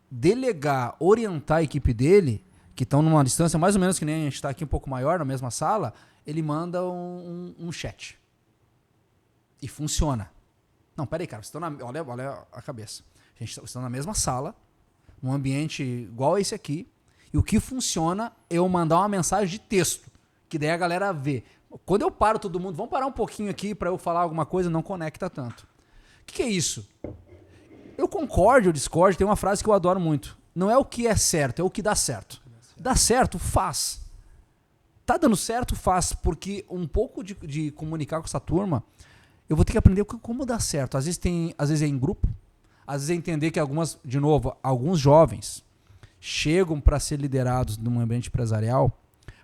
delegar, orientar a equipe dele, que estão numa distância mais ou menos que nem a gente está aqui um pouco maior, na mesma sala, ele manda um chat. E funciona. Não, peraí, cara, olha a cabeça. Vocês estão na mesma sala, num ambiente igual a esse aqui, E o que funciona é eu mandar uma mensagem de texto, que daí a galera vê. Quando eu paro todo mundo, vamos parar um pouquinho aqui para eu falar alguma coisa, não conecta tanto. O que é isso? Eu concordo ou discordo, tem uma frase que eu adoro muito. Não é o que é certo, é o que dá certo. Dá certo, faz. Tá dando certo, faz. Porque um pouco de comunicar com essa turma, eu vou ter que aprender como dar certo. Às vezes é em grupo, às vezes é entender que alguns jovens chegam para ser liderados num ambiente empresarial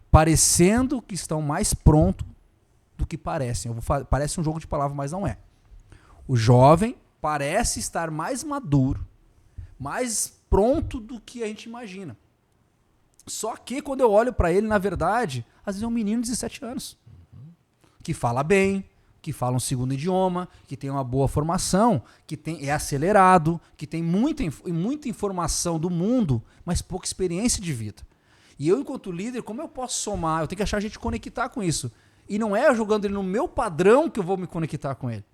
parecendo que estão mais prontos do que parecem. Parece um jogo de palavras, mas não é. O jovem parece estar mais maduro, mais pronto do que a gente imagina. Só que quando eu olho para ele, na verdade, às vezes é um menino de 17 anos, que fala bem, que fala um segundo idioma, que tem uma boa formação, que é acelerado, que tem muita informação do mundo, mas pouca experiência de vida. E eu, enquanto líder, como eu posso somar? Eu tenho que achar a gente conectar com isso. E não é eu jogando ele no meu padrão que eu vou me conectar com ele.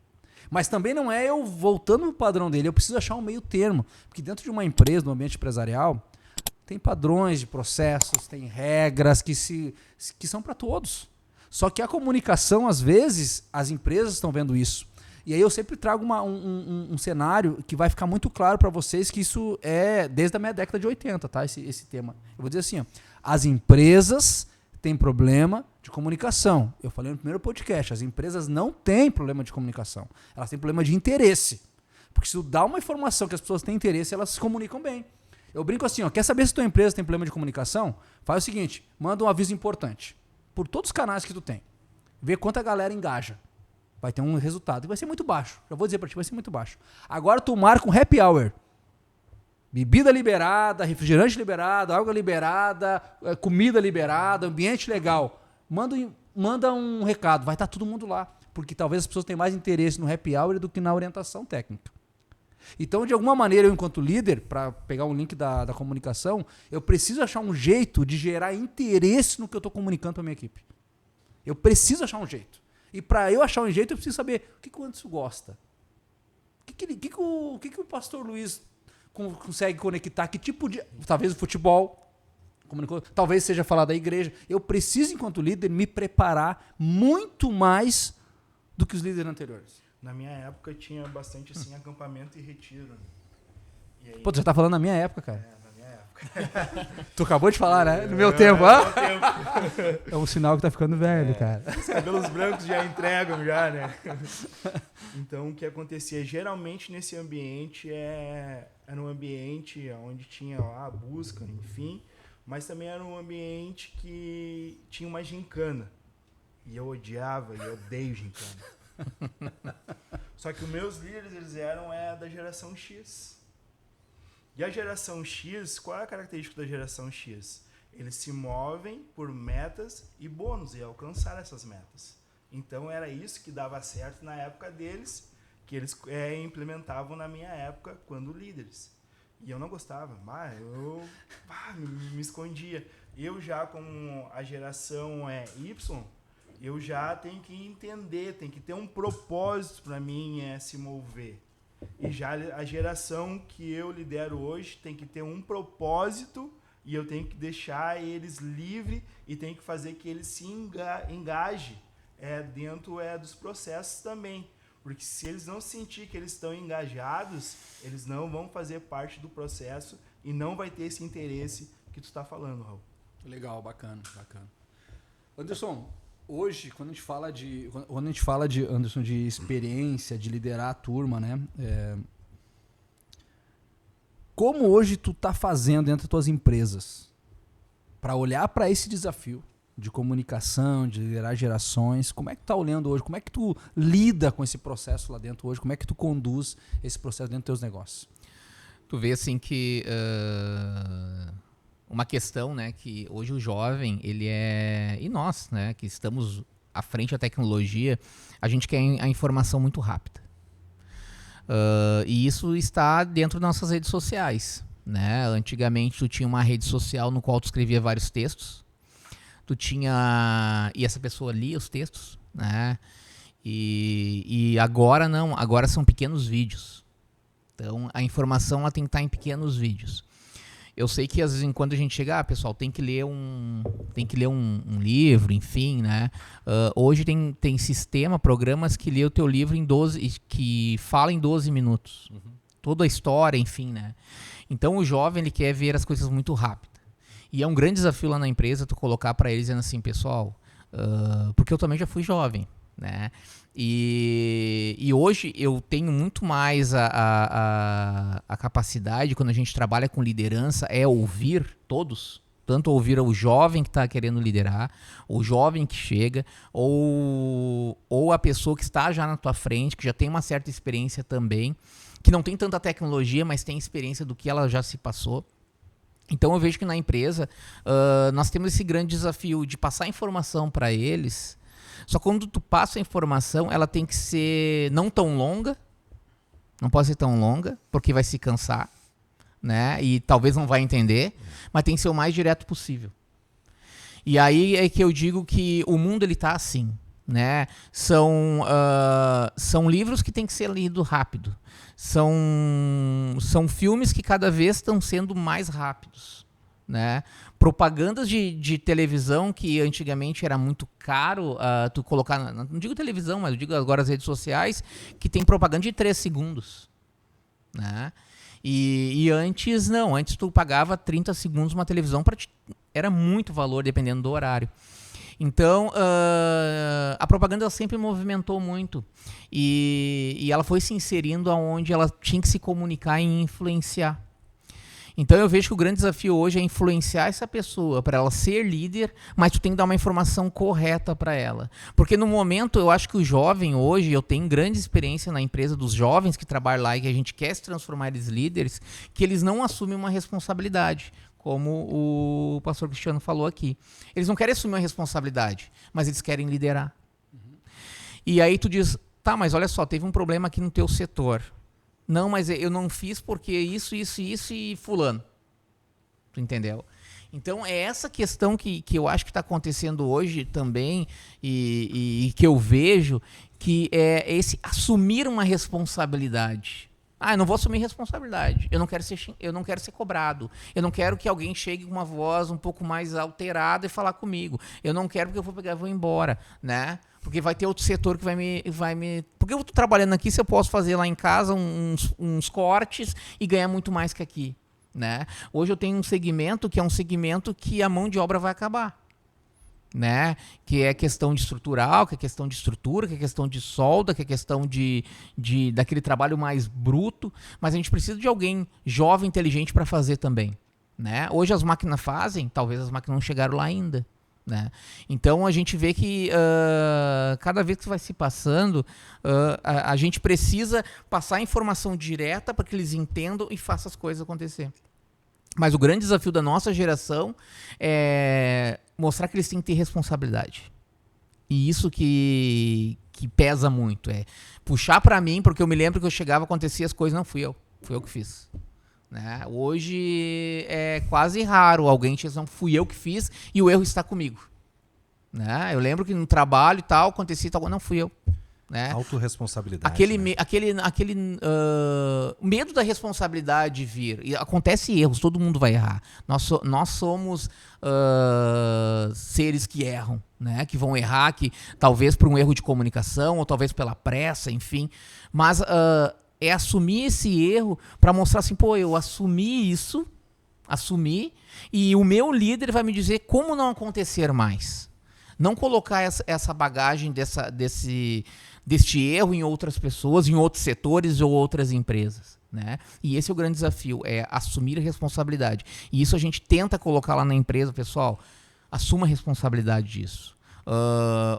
Mas também não é eu voltando no padrão dele. Eu preciso achar um meio termo. Porque dentro de uma empresa, no ambiente empresarial, tem padrões de processos, tem regras que são para todos. Só que a comunicação, às vezes, as empresas estão vendo isso. E aí eu sempre trago um cenário que vai ficar muito claro para vocês que isso é desde a minha década de 80, tá? Esse tema. Eu vou dizer assim, ó, as empresas têm problema de comunicação. Eu falei no primeiro podcast, as empresas não têm problema de comunicação. Elas têm problema de interesse. Porque se tu dá uma informação que as pessoas têm interesse, elas se comunicam bem. Eu brinco assim, ó, quer saber se tua empresa tem problema de comunicação? Faz o seguinte, manda um aviso importante. Por todos os canais que tu tem. Vê quanta galera engaja. Vai ter um resultado. E vai ser muito baixo. Já vou dizer pra ti, vai ser muito baixo. Agora tu marca um happy hour. Bebida liberada, refrigerante liberado, água liberada, comida liberada, ambiente legal. Manda um recado. Vai estar todo mundo lá. Porque talvez as pessoas tenham mais interesse no happy hour do que na orientação técnica. Então, de alguma maneira, eu, enquanto líder, para pegar um link da comunicação, eu preciso achar um jeito de gerar interesse no que eu estou comunicando para a minha equipe. Eu preciso achar um jeito. E para eu achar um jeito, eu preciso saber o que o Anderson gosta. O que o pastor Luiz consegue conectar? Que tipo de... Talvez o futebol, talvez seja falar da igreja. Eu preciso, enquanto líder, me preparar muito mais do que os líderes anteriores. Na minha época tinha bastante assim acampamento e retiro. E aí, Pô, tu já tá falando na minha época, cara. na minha época. Tu acabou de falar, né? No meu tempo. É um sinal que tá ficando velho, cara. Os cabelos brancos já entregam, já, né? Então, o que acontecia? Geralmente, nesse ambiente, era um ambiente onde tinha lá a busca, enfim, mas também era um ambiente que tinha uma gincana. E eu odiava, e eu odeio gincana. Só que os meus líderes, eles eram da geração X. E a geração X, qual é a característica da geração X? Eles se movem por metas e bônus, e alcançar essas metas. Então era isso que dava certo na época deles, que eles implementavam na minha época, quando líderes. E eu não gostava, eu me escondia. Eu já, como a geração Y, eu já tenho que entender, tem que ter um propósito para mim se mover. E já a geração que eu lidero hoje tem que ter um propósito e eu tenho que deixar eles livres e tenho que fazer que eles se engajem dentro dos processos também. Porque se eles não sentir que eles estão engajados, eles não vão fazer parte do processo e não vai ter esse interesse que tu está falando, Raul. Legal, bacana. Anderson, hoje, quando a gente fala de Anderson, de experiência, de liderar a turma, né? Como hoje tu tá fazendo dentro das tuas empresas para olhar para esse desafio de comunicação, de liderar gerações? Como é que tu tá olhando hoje? Como é que tu lida com esse processo lá dentro hoje? Como é que tu conduz esse processo dentro dos teus negócios? Tu vê assim que uma questão, né, que hoje o jovem, ele e nós, né, que estamos à frente da tecnologia, a gente quer a informação muito rápida. E isso está dentro das nossas redes sociais, né? Antigamente tu tinha uma rede social no qual tu escrevia vários textos, e essa pessoa lia os textos, né? E agora não, agora são pequenos vídeos. Então a informação ela tem que estar em pequenos vídeos. Eu sei que às vezes quando a gente chega, pessoal, tem que ler um livro, enfim, né? Hoje tem sistema, programas que lê o teu livro em 12, que fala em 12 minutos. Toda a história, enfim, né? Então o jovem, ele quer ver as coisas muito rápido. E é um grande desafio lá na empresa tu colocar para eles dizendo assim, pessoal, porque eu também já fui jovem, né? E hoje eu tenho muito mais a capacidade, quando a gente trabalha com liderança, é ouvir todos. Tanto ouvir o jovem que está querendo liderar, o jovem que chega, ou a pessoa que está já na tua frente, que já tem uma certa experiência também, que não tem tanta tecnologia, mas tem experiência do que ela já se passou. Então eu vejo que na empresa nós temos esse grande desafio de passar informação para eles. Só que quando tu passa a informação, ela tem que ser não tão longa, não pode ser tão longa, porque vai se cansar, né? E talvez não vai entender, mas tem que ser o mais direto possível. E aí é que eu digo que o mundo ele tá assim, né? São livros que tem que ser lido rápido. São filmes que cada vez estão sendo mais rápidos, né? Propagandas de televisão que antigamente era muito caro tu colocar, não digo televisão, mas eu digo agora as redes sociais, que tem propaganda de 3 segundos, né? E antes não, antes tu pagava 30 segundos uma televisão, era muito valor dependendo do horário. Então, a propaganda ela sempre movimentou muito e ela foi se inserindo aonde ela tinha que se comunicar e influenciar. Então eu vejo que o grande desafio hoje é influenciar essa pessoa para ela ser líder, mas tu tem que dar uma informação correta para ela. Porque no momento eu acho que o jovem hoje, eu tenho grande experiência na empresa dos jovens que trabalham lá e que a gente quer se transformar eles líderes, que eles não assumem uma responsabilidade, como o pastor Cristiano falou aqui. Eles não querem assumir uma responsabilidade, mas eles querem liderar. E aí tu diz, tá, mas olha só, teve um problema aqui no teu setor. Não, mas eu não fiz porque isso e fulano. Tu entendeu? Então é essa questão que eu acho que está acontecendo hoje também e que eu vejo que é esse assumir uma responsabilidade. Eu não vou assumir responsabilidade. Eu não quero ser cobrado. Eu não quero que alguém chegue com uma voz um pouco mais alterada e falar comigo. Eu não quero porque eu vou pegar e vou embora, né? Porque vai ter outro setor que vai me... Porque eu estou trabalhando aqui, se eu posso fazer lá em casa uns cortes e ganhar muito mais que aqui, né? Hoje eu tenho um segmento que é um segmento que a mão de obra vai acabar, né? Que é questão de estrutural, que é questão de estrutura, que é questão de solda, que é questão daquele trabalho mais bruto, mas a gente precisa de alguém jovem, inteligente para fazer também, né? Hoje as máquinas fazem, talvez as máquinas não chegaram lá ainda, né? Então a gente vê que cada vez que vai se passando, a gente precisa passar informação direta para que eles entendam e façam as coisas acontecer. Mas o grande desafio da nossa geração é mostrar que eles têm que ter responsabilidade. E isso que pesa muito. É puxar para mim, porque eu me lembro que eu chegava, acontecia as coisas, não fui eu que fiz. Né? Hoje é quase raro alguém dizer, não fui eu que fiz e o erro está comigo. Né? Eu lembro que no trabalho e tal, acontecia tal, não fui eu. Né? Autorresponsabilidade. Aquele né? medo da responsabilidade vir. E acontece erros, todo mundo vai errar. Nós somos seres que erram, né? Que vão errar, que talvez por um erro de comunicação, ou talvez pela pressa, enfim. Mas é assumir esse erro para mostrar assim, pô, eu assumi isso, e o meu líder vai me dizer como não acontecer mais. Não colocar essa bagagem deste erro em outras pessoas, em outros setores ou outras empresas, né? E esse é o grande desafio, é assumir a responsabilidade. E isso a gente tenta colocar lá na empresa, pessoal, assuma a responsabilidade disso.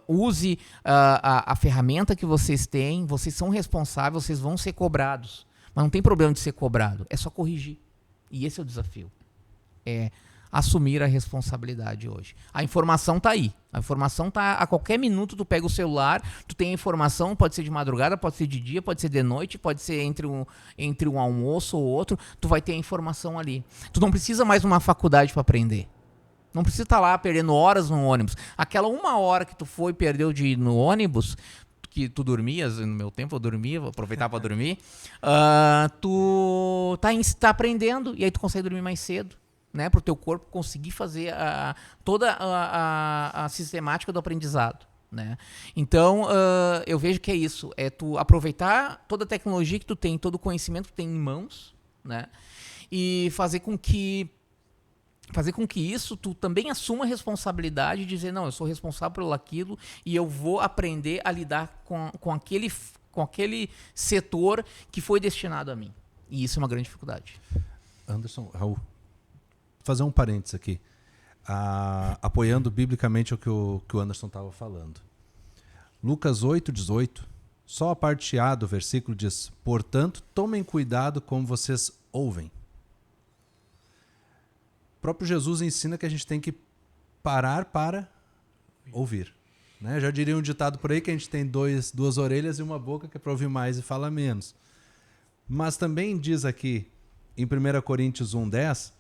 Use a ferramenta que vocês têm, vocês são responsáveis, vocês vão ser cobrados. Mas não tem problema de ser cobrado, é só corrigir. E esse é o desafio. É assumir a responsabilidade hoje. A informação está aí. A informação está a qualquer minuto, tu pega o celular, tu tem a informação, pode ser de madrugada, pode ser de dia, pode ser de noite, pode ser entre um almoço ou outro, tu vai ter a informação ali. Tu não precisa mais de uma faculdade para aprender. Não precisa estar lá perdendo horas no ônibus. Aquela 1 hora que tu perdeu de ir no ônibus, que tu dormias, no meu tempo eu dormia, vou aproveitar para dormir, tu tá aprendendo e aí tu consegue dormir mais cedo. né, para o teu corpo conseguir fazer toda a sistemática do aprendizado, né? Então, eu vejo que é isso, é tu aproveitar toda a tecnologia que tu tem, todo o conhecimento que tu tem em mãos, né, e fazer com que isso tu também assuma a responsabilidade de dizer, não, eu sou responsável por aquilo e eu vou aprender a lidar com aquele setor que foi destinado a mim. E isso é uma grande dificuldade. Anderson, Raul, vou fazer um parênteses aqui. Apoiando biblicamente o que o Anderson estava falando. Lucas 8:18, só a parte A do versículo diz: portanto, tomem cuidado como vocês ouvem. O próprio Jesus ensina que a gente tem que parar para ouvir. Né? Já diria um ditado por aí que a gente tem duas orelhas e uma boca que é para ouvir mais e fala menos. Mas também diz aqui em 1 Coríntios 1:10,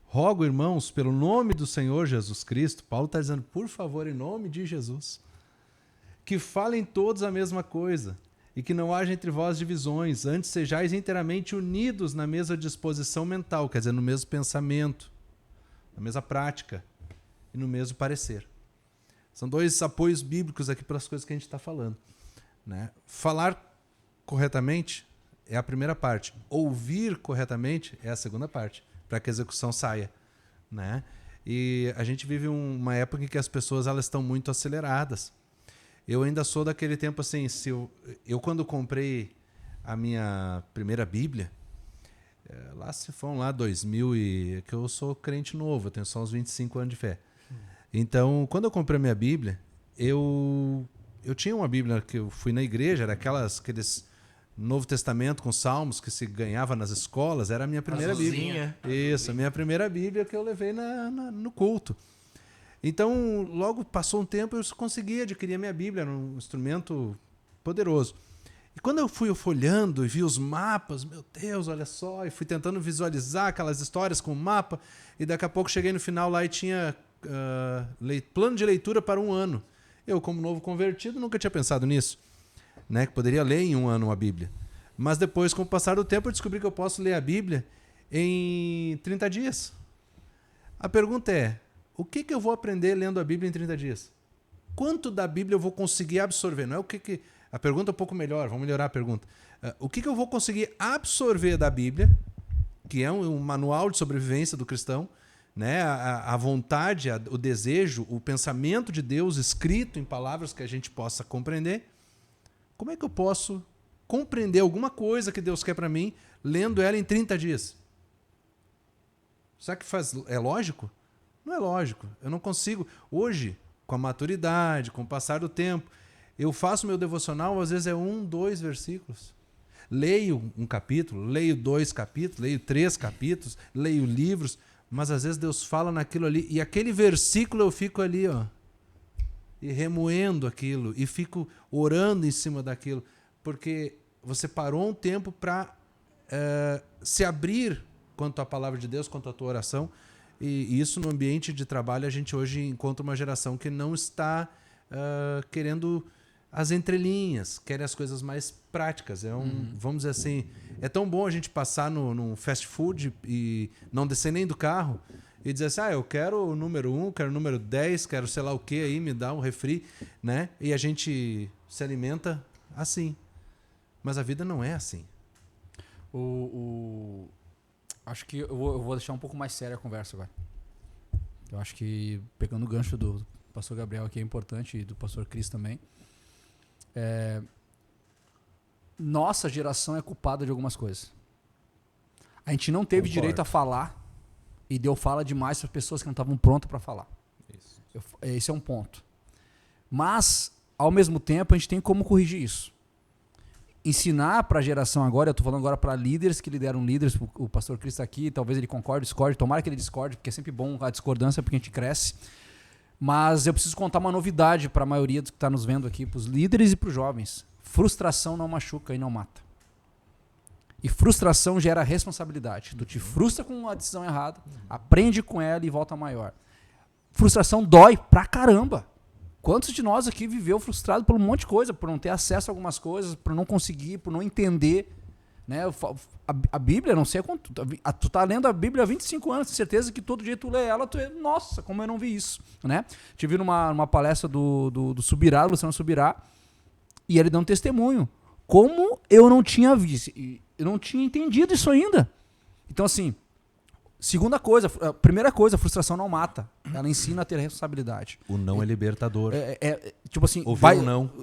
rogo, irmãos, pelo nome do Senhor Jesus Cristo, Paulo está dizendo, por favor, em nome de Jesus, que falem todos a mesma coisa e que não haja entre vós divisões, antes sejais inteiramente unidos na mesma disposição mental, quer dizer, no mesmo pensamento, na mesma prática e no mesmo parecer. São dois apoios bíblicos aqui para as coisas que a gente está falando. Né? Falar corretamente é a primeira parte. Ouvir corretamente é a segunda parte, para que a execução saia. Né? E a gente vive uma época em que as pessoas elas estão muito aceleradas. Eu ainda sou daquele tempo assim, eu quando comprei a minha primeira Bíblia, lá se foram lá 2000 que eu sou crente novo, eu tenho só uns 25 anos de fé. Então, quando eu comprei a minha Bíblia, eu tinha uma Bíblia que eu fui na igreja, era aqueles Novo Testamento com salmos que se ganhava nas escolas, era a minha primeira Bíblia. Isso, a minha primeira Bíblia que eu levei no culto. Então, logo passou um tempo, eu consegui adquirir a minha Bíblia, era um instrumento poderoso. E quando eu fui folhando e vi os mapas, meu Deus, olha só, e fui tentando visualizar aquelas histórias com o mapa, e daqui a pouco cheguei no final lá e tinha plano de leitura para 1 ano. Eu, como novo convertido, nunca tinha pensado nisso, né? Que poderia ler em 1 ano uma Bíblia. Mas depois, com o passar do tempo, eu descobri que eu posso ler a Bíblia em 30 dias. A pergunta é, o que eu vou aprender lendo a Bíblia em 30 dias? Quanto da Bíblia eu vou conseguir absorver? Não é o que... A pergunta é um pouco melhor, vamos melhorar a pergunta. O que eu vou conseguir absorver da Bíblia, que é um manual de sobrevivência do cristão, né? A vontade, o desejo, o pensamento de Deus escrito em palavras que a gente possa compreender. Como é que eu posso compreender alguma coisa que Deus quer para mim lendo ela em 30 dias? Será que é lógico? Não é lógico. Eu não consigo. Hoje, com a maturidade, com o passar do tempo, eu faço meu devocional, às vezes é 1, 2 versículos. Leio um capítulo, leio 2 capítulos, leio 3 capítulos, leio livros, mas às vezes Deus fala naquilo ali, e aquele versículo eu fico ali, ó, e remoendo aquilo, e fico orando em cima daquilo, porque você parou um tempo para se abrir quanto à palavra de Deus, quanto à tua oração, e isso no ambiente de trabalho a gente hoje encontra uma geração que não está querendo as entrelinhas, querem as coisas mais práticas. Vamos dizer assim, é tão bom a gente passar num fast food e não descer nem do carro e dizer assim, eu quero o número 1, quero o número 10, quero sei lá o que aí, me dá um refri, né? E a gente se alimenta assim. Mas a vida não é assim. Acho que eu vou deixar um pouco mais séria a conversa agora. Eu acho que, pegando o gancho do pastor Gabriel aqui é importante, e do pastor Cris também, nossa geração é culpada de algumas coisas. A gente não teve direito a falar e deu fala demais para pessoas que não estavam prontas para falar. Isso. Esse é um ponto. Mas, ao mesmo tempo, a gente tem como corrigir isso. Ensinar para a geração agora, eu estou falando agora para líderes que lideram líderes, o pastor Cris está aqui, talvez ele concorde, discorde, tomara que ele discorde, porque é sempre bom a discordância, porque a gente cresce. Mas eu preciso contar uma novidade para a maioria dos que está nos vendo aqui, para os líderes e para os jovens. Frustração não machuca e não mata. E frustração gera responsabilidade. Tu te frustra com uma decisão errada, aprende com ela e volta maior. Frustração dói pra caramba. Quantos de nós aqui viveu frustrado por um monte de coisa, por não ter acesso a algumas coisas, por não conseguir, por não entender? Né? A Bíblia, não sei quanto. Tu tá lendo a Bíblia há 25 anos, tenho certeza que todo dia tu lê ela, nossa, como eu não vi isso. Né? Tive numa palestra do Subirá, do Luciano Subirá, e ele deu um testemunho. Como eu não tinha visto, eu não tinha entendido isso ainda. Então, assim, primeira coisa, a frustração não mata. Ela ensina a ter responsabilidade. O não é libertador. Tipo assim,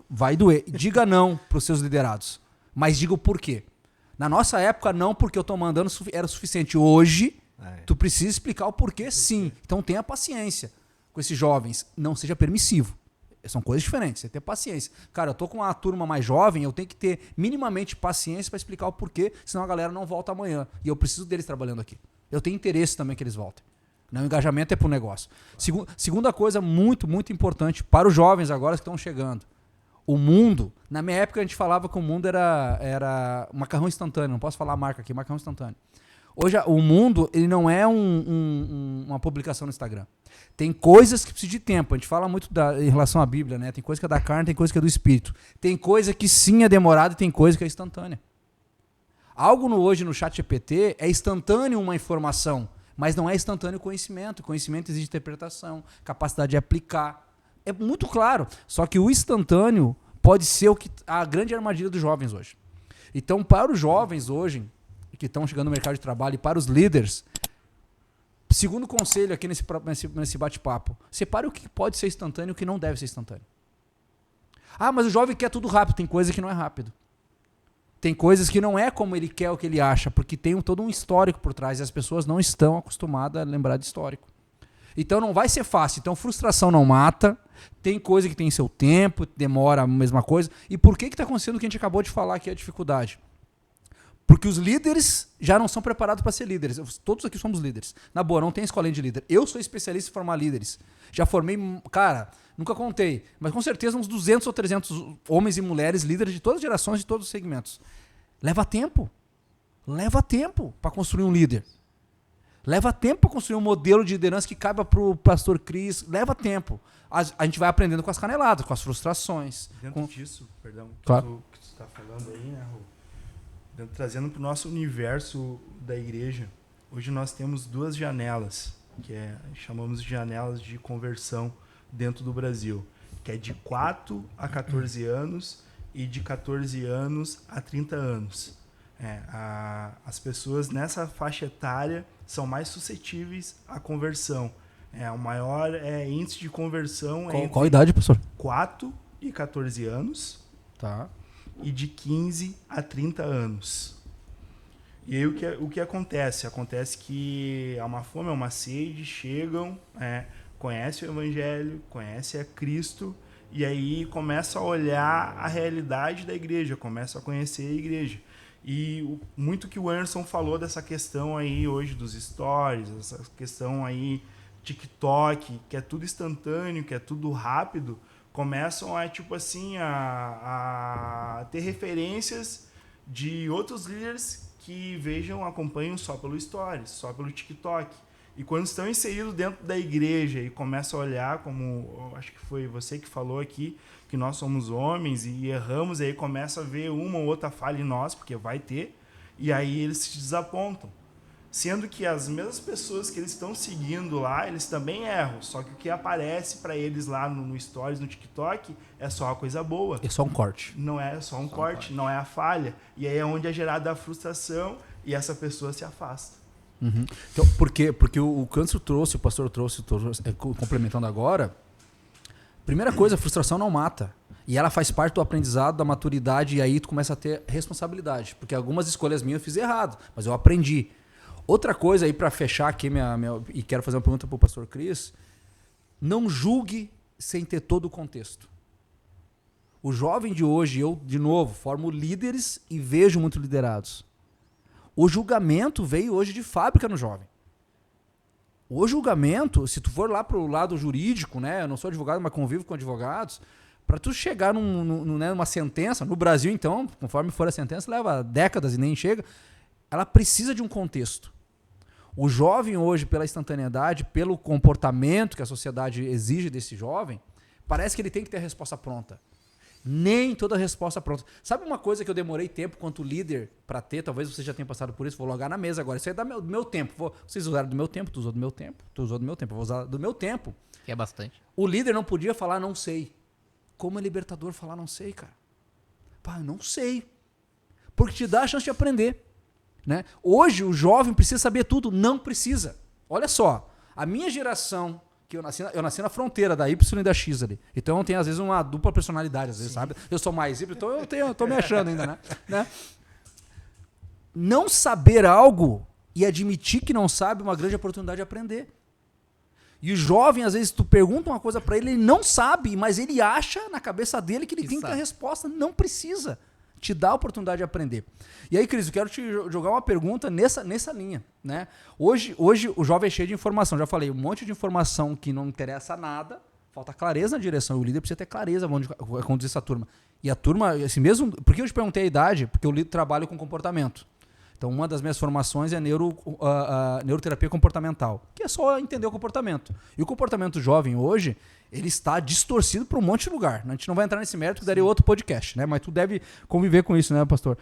vai doer. Diga não pros seus liderados. Mas diga o porquê. Na nossa época, não porque eu tô mandando era suficiente. Hoje, tu precisa explicar o porquê, sim. Então tenha paciência com esses jovens. Não seja permissivo. São coisas diferentes. Você ter paciência. Cara, eu tô com uma turma mais jovem, eu tenho que ter minimamente paciência para explicar o porquê, senão a galera não volta amanhã. E eu preciso deles trabalhando aqui. Eu tenho interesse também que eles voltem. O engajamento é pro negócio. Segunda coisa muito, muito importante para os jovens agora que estão chegando. O mundo, na minha época a gente falava que o mundo era macarrão instantâneo, não posso falar a marca aqui, macarrão instantâneo. Hoje o mundo ele não é uma publicação no Instagram. Tem coisas que precisam de tempo, a gente fala muito em relação à Bíblia, né? Tem coisa que é da carne, tem coisa que é do Espírito. Tem coisa que sim é demorada e tem coisa que é instantânea. Algo hoje no ChatGPT é instantâneo uma informação, mas não é instantâneo o conhecimento. O conhecimento exige interpretação, capacidade de aplicar. É muito claro. Só que o instantâneo pode ser a grande armadilha dos jovens hoje. Então, para os jovens hoje, que estão chegando no mercado de trabalho, e para os líderes, segundo conselho aqui nesse bate-papo, separe o que pode ser instantâneo e o que não deve ser instantâneo. Ah, mas o jovem quer tudo rápido. Tem coisa que não é rápido. Tem coisas que não é como ele quer, o que ele acha, porque tem todo um histórico por trás e as pessoas não estão acostumadas a lembrar de histórico. Então não vai ser fácil. Então frustração não mata. Tem coisa que tem seu tempo, demora a mesma coisa. E por que está acontecendo o que a gente acabou de falar aqui, a dificuldade? Porque os líderes já não são preparados para ser líderes. Todos aqui somos líderes. Na boa, não tem escolinha de líder. Eu sou especialista em formar líderes. Já formei, cara, nunca contei, mas com certeza uns 200 ou 300 homens e mulheres líderes de todas as gerações, de todos os segmentos. Leva tempo. Leva tempo para construir um líder. Leva tempo para construir um modelo de liderança que caiba para o pastor Cris. Leva tempo. A gente vai aprendendo com as caneladas, com as frustrações. Dentro disso, perdão, claro, que tu está falando aí, né, Rô? Trazendo para o nosso universo da igreja, hoje nós temos 2 janelas, chamamos de janelas de conversão dentro do Brasil, que é de 4 a 14 anos e de 14 anos a 30 anos. As pessoas nessa faixa etária são mais suscetíveis à conversão. O maior índice de conversão é qual idade, professor? 4 e 14 anos. Tá. E de 15 a 30 anos. E aí o que acontece? Acontece que há uma fome, há uma sede, chegam, conhecem o Evangelho, conhecem a Cristo, e aí começam a olhar a realidade da igreja, começam a conhecer a igreja. E muito que o Anderson falou dessa questão aí hoje dos stories, essa questão aí TikTok, que é tudo instantâneo, que é tudo rápido, começam a ter referências de outros líderes que acompanham só pelo Stories, só pelo TikTok. E quando estão inseridos dentro da igreja e começam a olhar, como acho que foi você que falou aqui, que nós somos homens e erramos, e aí começa a ver uma ou outra falha em nós, porque vai ter, e aí eles se desapontam. Sendo que as mesmas pessoas que eles estão seguindo lá, eles também erram. Só que o que aparece para eles lá no Stories, no TikTok, é só uma coisa boa. É só um corte. Não é só um corte, não é a falha. E aí é onde é gerada a frustração e essa pessoa se afasta. Uhum. Então, porque o Câncer trouxe, o pastor trouxe, complementando agora, primeira coisa, a frustração não mata. E ela faz parte do aprendizado, da maturidade, e aí tu começa a ter responsabilidade. Porque algumas escolhas minhas eu fiz errado, mas eu aprendi. Outra coisa aí para fechar aqui, e quero fazer uma pergunta para o pastor Cris, não julgue sem ter todo o contexto. O jovem de hoje, eu, de novo, formo líderes e vejo muito liderados. O julgamento veio hoje de fábrica no jovem. O julgamento, se tu for lá para o lado jurídico, né, eu não sou advogado, mas convivo com advogados, para tu chegar numa sentença, no Brasil então, conforme for a sentença, leva décadas e nem chega, ela precisa de um contexto. O jovem hoje, pela instantaneidade, pelo comportamento que a sociedade exige desse jovem, parece que ele tem que ter a resposta pronta. Nem toda resposta pronta. Sabe uma coisa que eu demorei tempo quanto líder para ter? Talvez você já tenha passado por isso. Vou logar na mesa agora. Isso aí é do meu tempo. Vocês usaram do meu tempo, tu usou do meu tempo, tu usou do meu tempo. Eu vou usar do meu tempo. Que é bastante. O líder não podia falar não sei. Como é libertador falar não sei, cara? Pá, não sei. Porque te dá a chance de aprender. Né? Hoje o jovem precisa saber tudo. Não precisa. Olha só. A minha geração... que eu nasci na fronteira da Y e da X ali. Então eu tenho, às vezes, uma dupla personalidade, às vezes, sabe? Eu sou mais híbrido, então eu tô me achando ainda, né? Não saber algo e admitir que não sabe é uma grande oportunidade de aprender. E o jovem, às vezes, tu pergunta uma coisa para ele, ele não sabe, mas ele acha na cabeça dele que ele tem que ter a resposta. Não precisa. Te dá a oportunidade de aprender. E aí, Cris, eu quero te jogar uma pergunta nessa linha. Né? Hoje o jovem é cheio de informação. Já falei, um monte de informação que não interessa a nada, falta clareza na direção. E o líder precisa ter clareza onde vai conduzir essa turma. E a turma, assim mesmo. Por que eu te perguntei a idade? Porque o líder trabalha com comportamento. Então, uma das minhas formações é neuroterapia comportamental, que é só entender o comportamento. E o comportamento jovem hoje, ele está distorcido para um monte de lugar. A gente não vai entrar nesse mérito, que daria outro podcast, né? Mas tu deve conviver com isso, né, pastor?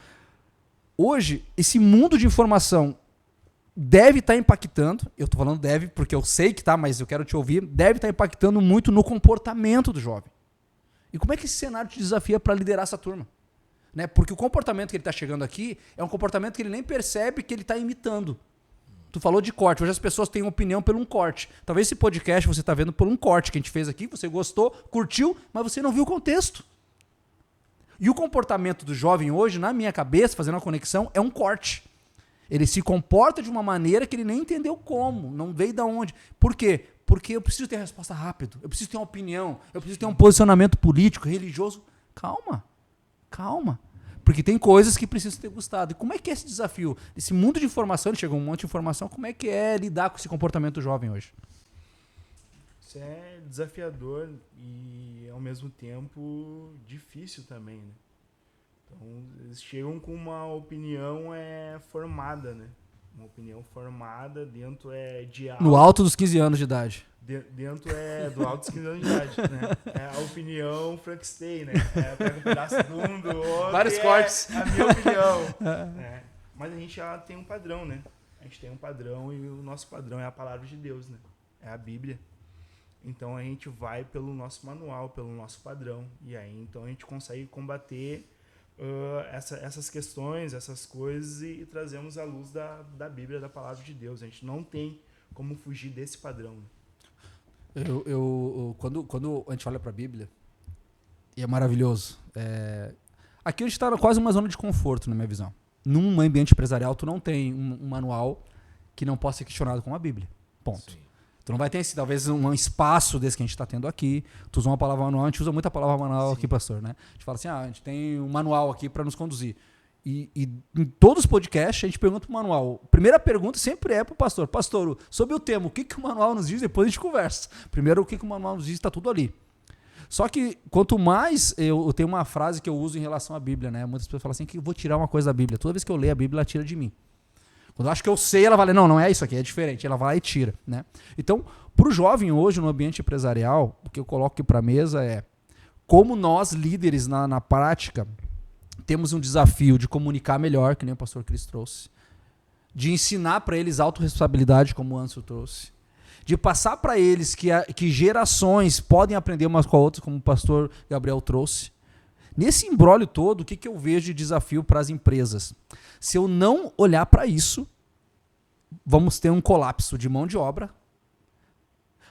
Hoje, esse mundo de informação deve estar impactando, eu estou falando deve porque eu sei que está, mas eu quero te ouvir, deve estar impactando muito no comportamento do jovem. E como é que esse cenário te desafia para liderar essa turma? Né? Porque o comportamento que ele está chegando aqui é um comportamento que ele nem percebe que ele está imitando. Tu falou de corte. Hoje as pessoas têm opinião por um corte. Talvez esse podcast você está vendo por um corte que a gente fez aqui, você gostou, curtiu, mas você não viu o contexto. E o comportamento do jovem hoje, na minha cabeça, fazendo uma conexão, é um corte. Ele se comporta de uma maneira que ele nem entendeu como, não veio de onde. Por quê? Porque eu preciso ter a resposta rápido, eu preciso ter uma opinião, eu preciso ter um posicionamento político, religioso. Calma. Porque tem coisas que precisam ter gostado. E como é que é esse desafio? Esse mundo de informação, ele chegou um monte de informação, como é que é lidar com esse comportamento jovem hoje? Isso é desafiador e, ao mesmo tempo, difícil também, né? Então, eles chegam com uma opinião formada, né? Uma opinião formada dentro de algo. No alto dos 15 anos de idade. Dentro do alto dos 15 anos de idade, né? É a opinião Frankenstein, né? Pega um pedaço de um do outro. Vários cortes. É a minha opinião. Né? Mas a gente já tem um padrão, né? A gente tem um padrão e o nosso padrão é a palavra de Deus, né? É a Bíblia. Então a gente vai pelo nosso manual, pelo nosso padrão. E aí então a gente consegue combater essas questões, essas coisas e trazemos à luz da Bíblia, da palavra de Deus. A gente não tem como fugir desse padrão, né? Quando a gente olha para a Bíblia, e é maravilhoso, aqui a gente está quase uma zona de conforto, na minha visão. Num ambiente empresarial, tu não tem um manual que não possa ser questionado com a Bíblia. Ponto. Sim. Tu não vai ter talvez um espaço desse que a gente está tendo aqui. Tu usa uma palavra manual, a gente usa muita palavra manual. Sim. Aqui, pastor, né? A gente fala assim, a gente tem um manual aqui para nos conduzir. E em todos os podcasts a gente pergunta pro manual. Primeira pergunta sempre é pro pastor. Pastor, sobre o tema, o que o manual nos diz? Depois a gente conversa. Primeiro, o que o manual nos diz, está tudo ali. Só que quanto mais, eu tenho uma frase que eu uso em relação à Bíblia, né? Muitas pessoas falam assim, que eu vou tirar uma coisa da Bíblia. Toda vez que eu leio a Bíblia, ela tira de mim. Quando eu acho que eu sei, ela vai ler, não é isso aqui, é diferente. Ela vai lá e tira, né? Então, pro jovem hoje, no ambiente empresarial, o que eu coloco aqui pra mesa é como nós, líderes na prática, temos um desafio de comunicar melhor, que nem o pastor Cris trouxe, de ensinar para eles autorresponsabilidade, como o Anso trouxe, de passar para eles que gerações podem aprender umas com a outra, como o pastor Gabriel trouxe. Nesse imbróglio todo, o que eu vejo de desafio para as empresas? Se eu não olhar para isso, vamos ter um colapso de mão de obra,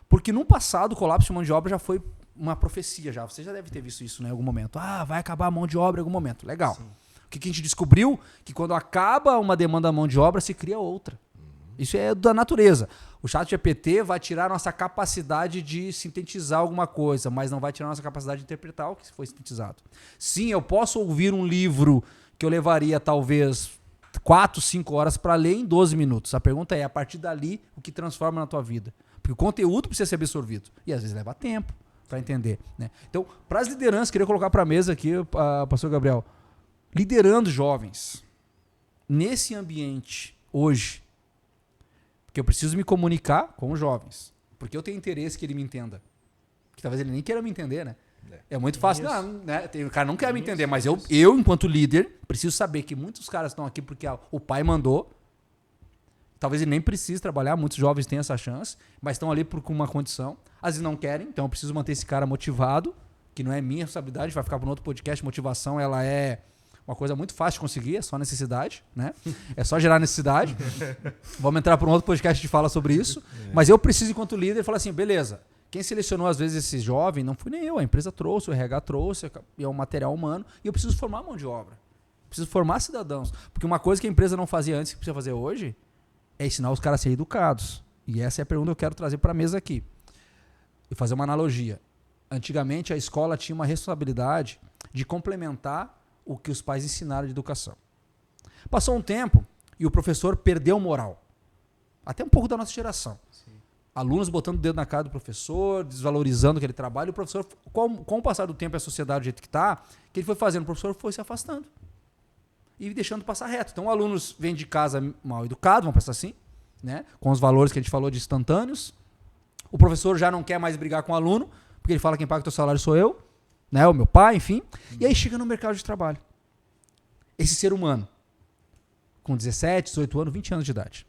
porque no passado o colapso de mão de obra já foi uma profecia já. Você já deve ter visto isso, né, em algum momento. Vai acabar a mão de obra em algum momento. Legal. Sim. O que a gente descobriu? Que quando acaba uma demanda da mão de obra, se cria outra. Isso é da natureza. O ChatGPT vai tirar nossa capacidade de sintetizar alguma coisa, mas não vai tirar nossa capacidade de interpretar o que foi sintetizado. Sim, eu posso ouvir um livro que eu levaria talvez 4, 5 horas para ler em 12 minutos. A pergunta é, a partir dali, o que transforma na tua vida? Porque o conteúdo precisa ser absorvido. E às vezes leva tempo para entender, né? Então, para as lideranças, queria colocar para a mesa aqui, pastor Gabriel, liderando jovens nesse ambiente hoje, porque eu preciso me comunicar com os jovens, porque eu tenho interesse que ele me entenda, porque talvez ele nem queira me entender, né? É muito fácil. Não, né? O cara não quer me entender, mas eu, enquanto líder, preciso saber que muitos caras estão aqui porque o pai mandou. Talvez ele nem precise trabalhar, muitos jovens têm essa chance, mas estão ali com uma condição. Às vezes não querem, então eu preciso manter esse cara motivado, que não é minha responsabilidade, vai ficar para um outro podcast. Motivação, ela é uma coisa muito fácil de conseguir, é só necessidade, né? É só gerar necessidade. Vamos entrar para um outro podcast que fala sobre isso. Mas eu preciso, enquanto líder, falar assim, beleza, quem selecionou às vezes esse jovem não fui nem eu, a empresa trouxe, o RH trouxe, é um material humano, e eu preciso formar mão de obra. Preciso formar cidadãos. Porque uma coisa que a empresa não fazia antes, que precisa fazer hoje, é ensinar os caras a serem educados. E essa é a pergunta que eu quero trazer para a mesa aqui. E fazer uma analogia. Antigamente, a escola tinha uma responsabilidade de complementar o que os pais ensinaram de educação. Passou um tempo e o professor perdeu moral. Até um pouco da nossa geração. Sim. Alunos botando o dedo na cara do professor, desvalorizando aquele trabalho. E o professor, com o passar do tempo e a sociedade do jeito que está, que ele foi fazendo? O professor foi se afastando. E deixando passar reto. Então, alunos vêm de casa mal educados, vamos pensar assim, né? Com os valores que a gente falou de instantâneos. O professor já não quer mais brigar com o aluno, porque ele fala que quem paga o teu salário sou eu, né? O meu pai, enfim. E aí chega no mercado de trabalho. Esse ser humano, com 17, 18 anos, 20 anos de idade,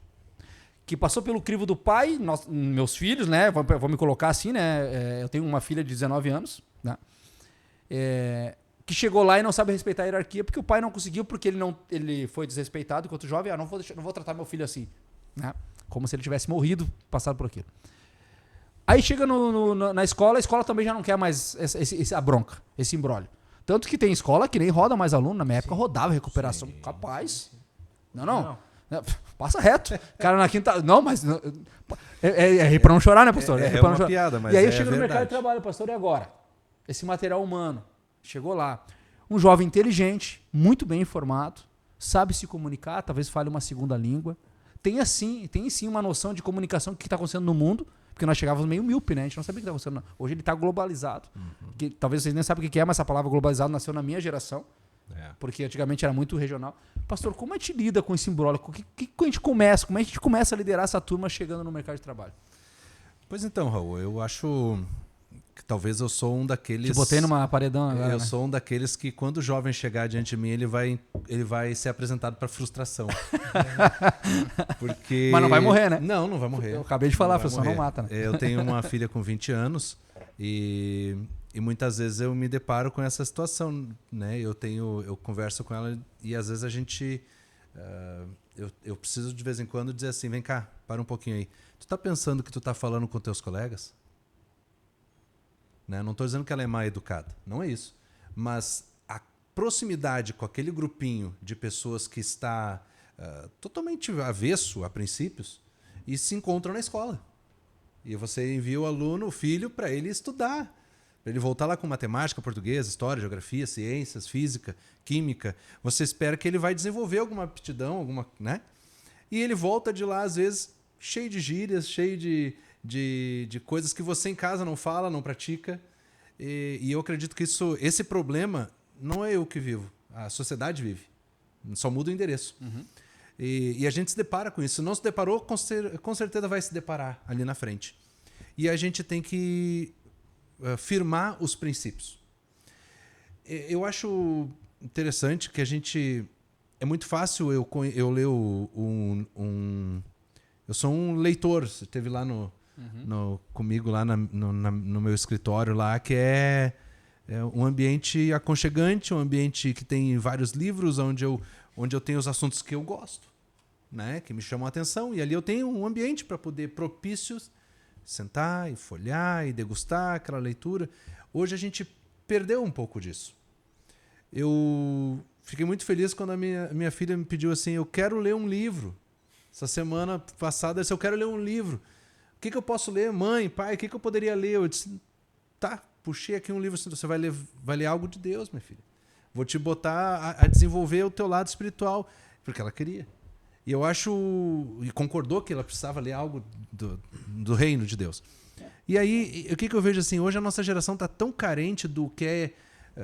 que passou pelo crivo do pai, meus filhos, né? Vou me colocar assim, né? Eu tenho uma filha de 19 anos, né? Que chegou lá e não sabe respeitar a hierarquia porque o pai não conseguiu, porque ele foi desrespeitado enquanto jovem. Não vou tratar meu filho assim, né? Como se ele tivesse morrido, passado por aquilo. Aí chega na escola, a escola também já não quer mais a bronca, esse imbróglio. Tanto que tem escola que nem roda mais aluno. Na minha época rodava recuperação. Capaz. Não. Passa reto. Cara na quinta... Não, mas... É pra não chorar, né, pastor? É pra uma não piada, mas e aí eu é chego no mercado de trabalho, pastor, e agora? Esse material humano chegou lá. Um jovem inteligente, muito bem informado, sabe se comunicar, talvez fale uma segunda língua. Tem sim uma noção de comunicação do que está acontecendo no mundo, porque nós chegávamos meio míope, né? A gente não sabia o que estava acontecendo. Hoje ele está globalizado. Que, talvez vocês nem sabem o que é, mas essa palavra globalizado nasceu na minha geração. Porque antigamente era muito regional. Pastor, como a gente lida com esse imbróglio? Como a gente começa a liderar essa turma chegando no mercado de trabalho? Pois então, Raul, eu acho que talvez eu sou um daqueles... Te botei numa paredão agora, Eu né? sou um daqueles que quando o jovem chegar diante de mim, ele vai ser apresentado para frustração. Porque... Mas não vai morrer, né? Não vai morrer. Eu acabei de falar, a vai frustração não morrer. mata, né? Eu tenho uma filha com 20 anos e muitas vezes eu me deparo com essa situação, né? Eu converso com ela e às vezes a gente... eu preciso de vez em quando dizer assim, vem cá, para um pouquinho aí. Tu tá pensando que tu tá falando com teus colegas? Né? Não estou dizendo que ela é mal educada, não é isso. Mas a proximidade com aquele grupinho de pessoas que está totalmente avesso a princípios e se encontram na escola. E você envia o aluno, o filho, para ele estudar. Para ele voltar lá com matemática, português, história, geografia, ciências, física, química. Você espera que ele vai desenvolver alguma aptidão, né? E ele volta de lá, às vezes, cheio de gírias, cheio de coisas que você em casa não fala, não pratica. E eu acredito que esse problema não é eu que vivo. A sociedade vive. Só muda o endereço. Uhum. E a gente se depara com isso. Se não se deparou, com certeza vai se deparar ali na frente. E a gente tem que firmar os princípios. Eu acho interessante que a gente... É muito fácil eu ler eu sou um leitor. Você esteve lá comigo lá no meu escritório lá, que é um ambiente aconchegante, um ambiente que tem vários livros, onde eu tenho os assuntos que eu gosto, né, que me chamam a atenção. E ali eu tenho um ambiente para poder propícios sentar e folhear e degustar aquela leitura. Hoje a gente perdeu um pouco disso. Eu fiquei muito feliz quando a minha filha me pediu assim, eu quero ler um livro. Essa semana passada, eu quero ler um livro. O que eu posso ler? Mãe, pai, o que eu poderia ler? Eu disse, tá, puxei aqui um livro, você vai ler algo de Deus, minha filha. Vou te botar a desenvolver o teu lado espiritual. Porque ela queria. E eu acho... E concordou que ela precisava ler algo do reino de Deus. E aí, o que eu vejo assim? Hoje a nossa geração está tão carente do que é...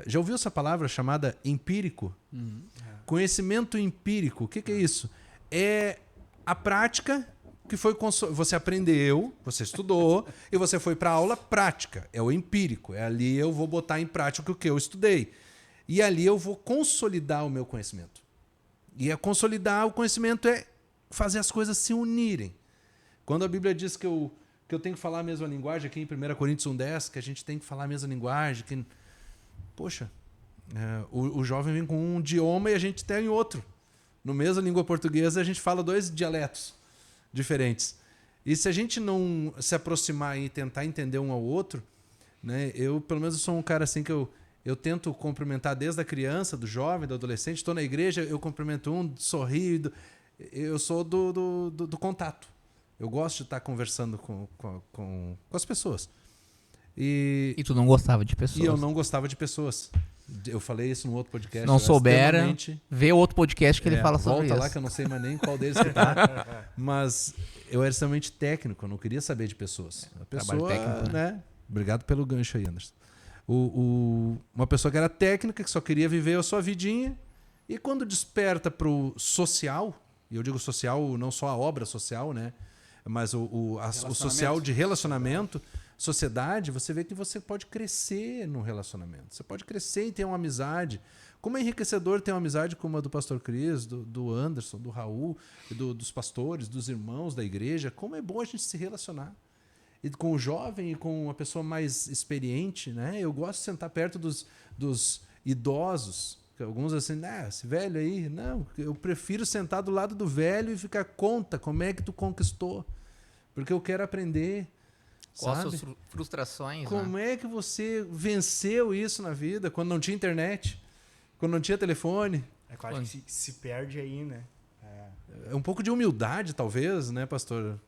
Já ouviu essa palavra chamada empírico? Conhecimento empírico. O que é isso? É a prática que foi você aprendeu, você estudou e você foi para a aula prática. É o empírico. É ali eu vou botar em prática o que eu estudei. E ali eu vou consolidar o meu conhecimento. E consolidar o conhecimento é fazer as coisas se unirem. Quando a Bíblia diz que eu tenho que falar a mesma linguagem, aqui em 1 Coríntios 1,10, que a gente tem que falar a mesma linguagem, que... Poxa, o jovem vem com um idioma e a gente tem outro. No mesmo língua portuguesa, a gente fala 2 dialetos diferentes. E se a gente não se aproximar e tentar entender um ao outro, né, eu, pelo menos, sou um cara assim que eu tento cumprimentar desde a criança, do jovem, do adolescente. Estou na igreja, eu cumprimento um, sorrio. Eu sou do contato. Eu gosto de estar conversando com as pessoas. E tu não gostava de pessoas. E eu não gostava de pessoas. Eu falei isso no outro podcast. Se não souber, vê outro podcast que ele fala sobre isso. Volta lá que eu não sei mais nem qual deles que tá. Mas eu era extremamente técnico, eu não queria saber de pessoas. A pessoa, técnico, né? Obrigado pelo gancho aí, Anderson. Uma pessoa que era técnica, que só queria viver a sua vidinha, e quando desperta pro social, e eu digo social, não só a obra social, né? Mas o social de relacionamento, sociedade, você vê que você pode crescer no relacionamento. Você pode crescer e ter uma amizade. Como é enriquecedor ter uma amizade como a do pastor Cris, do Anderson, do Raul, dos pastores, dos irmãos da igreja. Como é bom a gente se relacionar. E com o jovem e com uma pessoa mais experiente, né? Eu gosto de sentar perto dos idosos. Alguns assim, esse velho aí. Não, eu prefiro sentar do lado do velho e ficar conta como é que tu conquistou. Porque eu quero aprender. Quais sabe? suas frustrações, Como é que você venceu isso na vida quando não tinha internet? Quando não tinha telefone? É claro que se perde aí, né? É um pouco de humildade, talvez, né, pastor?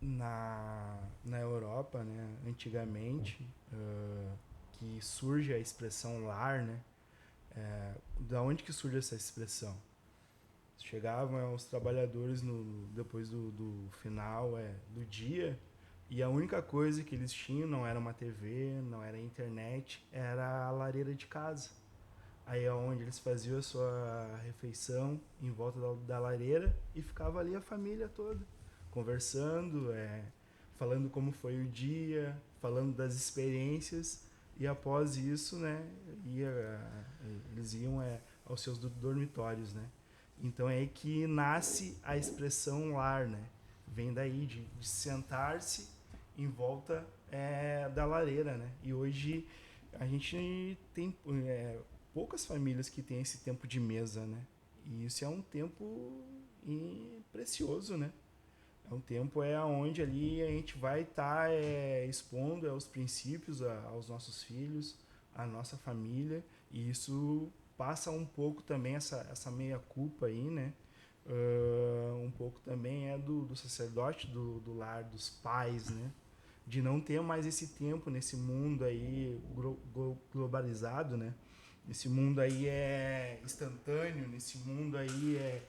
Na Europa, né, antigamente, que surge a expressão lar, né? Da onde que surge essa expressão? Chegavam os trabalhadores depois do final do dia, e a única coisa que eles tinham não era uma TV, não era internet, era a lareira de casa. Aí é onde eles faziam a sua refeição em volta da lareira e ficava ali a família toda, conversando, falando como foi o dia, falando das experiências, e após isso, né, eles iam aos seus dormitórios, né? Então é que nasce a expressão lar, né? Vem daí de sentar-se em volta da lareira, né? E hoje a gente tem poucas famílias que têm esse tempo de mesa, né? E isso é um tempo precioso, né? É um tempo onde ali a gente vai estar expondo os princípios aos nossos filhos, à nossa família, e isso passa um pouco também essa meia culpa aí, né? Um pouco também do sacerdote do lar, dos pais, né? De não ter mais esse tempo nesse mundo aí globalizado, né? Nesse mundo aí instantâneo, nesse mundo aí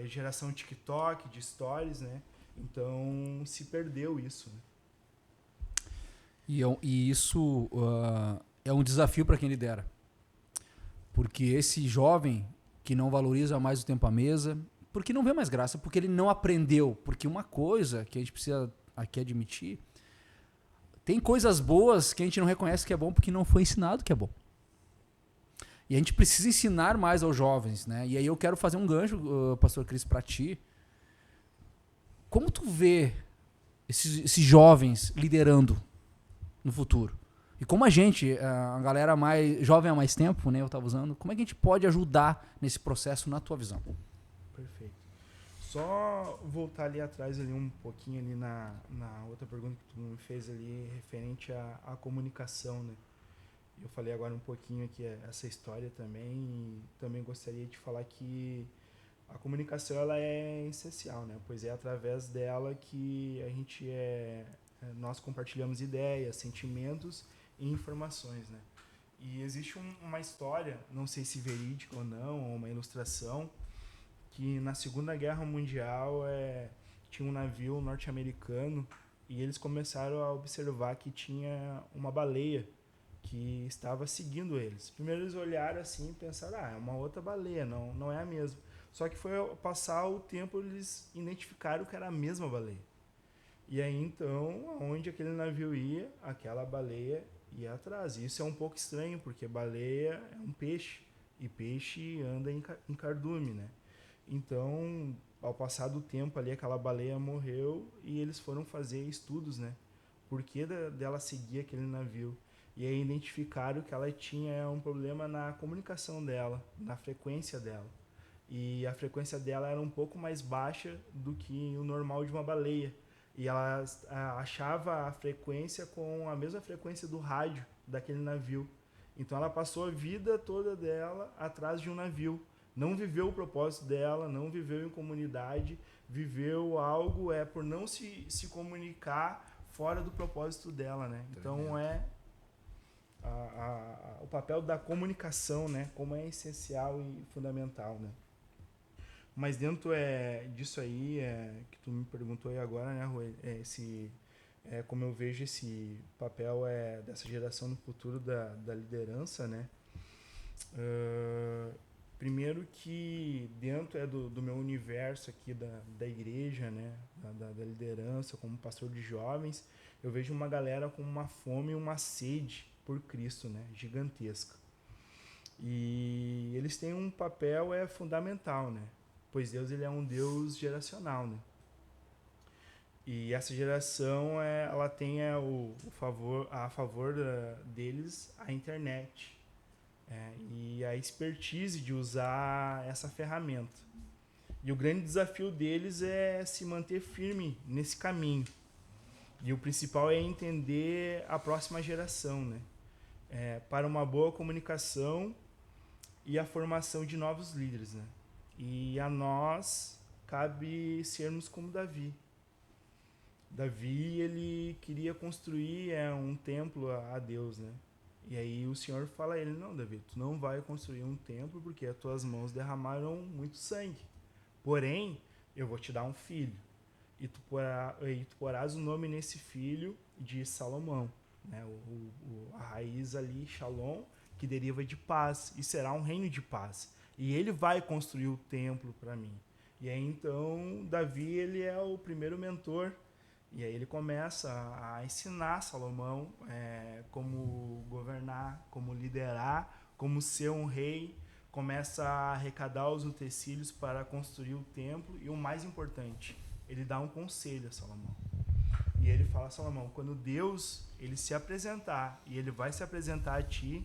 geração TikTok, de stories, né? Então se perdeu isso, né? E isso é um desafio para quem lidera. Porque esse jovem que não valoriza mais o tempo à mesa, porque não vê mais graça, porque ele não aprendeu. Porque uma coisa que a gente precisa aqui admitir, tem coisas boas que a gente não reconhece que é bom porque não foi ensinado que é bom. E a gente precisa ensinar mais aos jovens, né? E aí eu quero fazer um gancho, pastor Cris, para ti. Como tu vê esses jovens liderando no futuro? E como a gente, a galera mais jovem há mais tempo, né, eu estava usando, como é que a gente pode ajudar nesse processo na tua visão? Perfeito. Só voltar ali atrás ali um pouquinho ali na outra pergunta que tu me fez ali referente à comunicação, né? Eu falei agora um pouquinho aqui essa história também, e também gostaria de falar que a comunicação ela é essencial, né? Pois é através dela que a gente nós compartilhamos ideias, sentimentos e informações, né? E existe uma história, não sei se verídica ou não, ou uma ilustração, que na Segunda Guerra Mundial tinha um navio norte-americano e eles começaram a observar que tinha uma baleia que estava seguindo eles. Primeiro eles olharam assim e pensaram, é uma outra baleia, não é a mesma. Só que foi ao passar o tempo, eles identificaram que era a mesma baleia. E aí então, onde aquele navio ia, aquela baleia ia atrás. E isso é um pouco estranho, porque baleia é um peixe, e peixe anda em cardume, né? Então, ao passar do tempo ali, aquela baleia morreu e eles foram fazer estudos, né? Por que dela seguir aquele navio? E aí identificaram que ela tinha um problema na comunicação dela, na frequência dela. E a frequência dela era um pouco mais baixa do que o normal de uma baleia. E ela achava a frequência com a mesma frequência do rádio daquele navio. Então ela passou a vida toda dela atrás de um navio. Não viveu o propósito dela, não viveu em comunidade, viveu algo por não se comunicar fora do propósito dela, né? Então o papel da comunicação, né? Como é essencial e fundamental, né? Mas dentro disso aí, que tu me perguntou aí agora, né, Rui? Como eu vejo esse papel dessa geração no futuro da liderança, né? Primeiro que dentro do meu universo aqui da igreja, né? Da liderança, como pastor de jovens, eu vejo uma galera com uma fome e uma sede por Cristo, né? Gigantesca. E eles têm um papel fundamental, né? Pois Deus ele é um Deus geracional, né? E essa geração ela tem a favor deles a internet e a expertise de usar essa ferramenta. E o grande desafio deles é se manter firme nesse caminho. E o principal é entender a próxima geração, né? Para uma boa comunicação e a formação de novos líderes, né? E a nós cabe sermos como Davi. Davi, ele queria construir um templo a Deus, né? E aí o Senhor fala a ele, não, Davi, tu não vai construir um templo porque as tuas mãos derramaram muito sangue. Porém, eu vou te dar um filho. E tu porás o nome nesse filho de Salomão, né? A raiz ali, Shalom, que deriva de paz, e será um reino de paz. E ele vai construir o templo para mim. E aí então Davi ele é o primeiro mentor. E aí ele começa a ensinar Salomão como governar, como liderar, como ser um rei. Começa a arrecadar os utensílios para construir o templo. E o mais importante, ele dá um conselho a Salomão. E ele fala a Salomão, quando Deus ele se apresentar, e ele vai se apresentar a ti,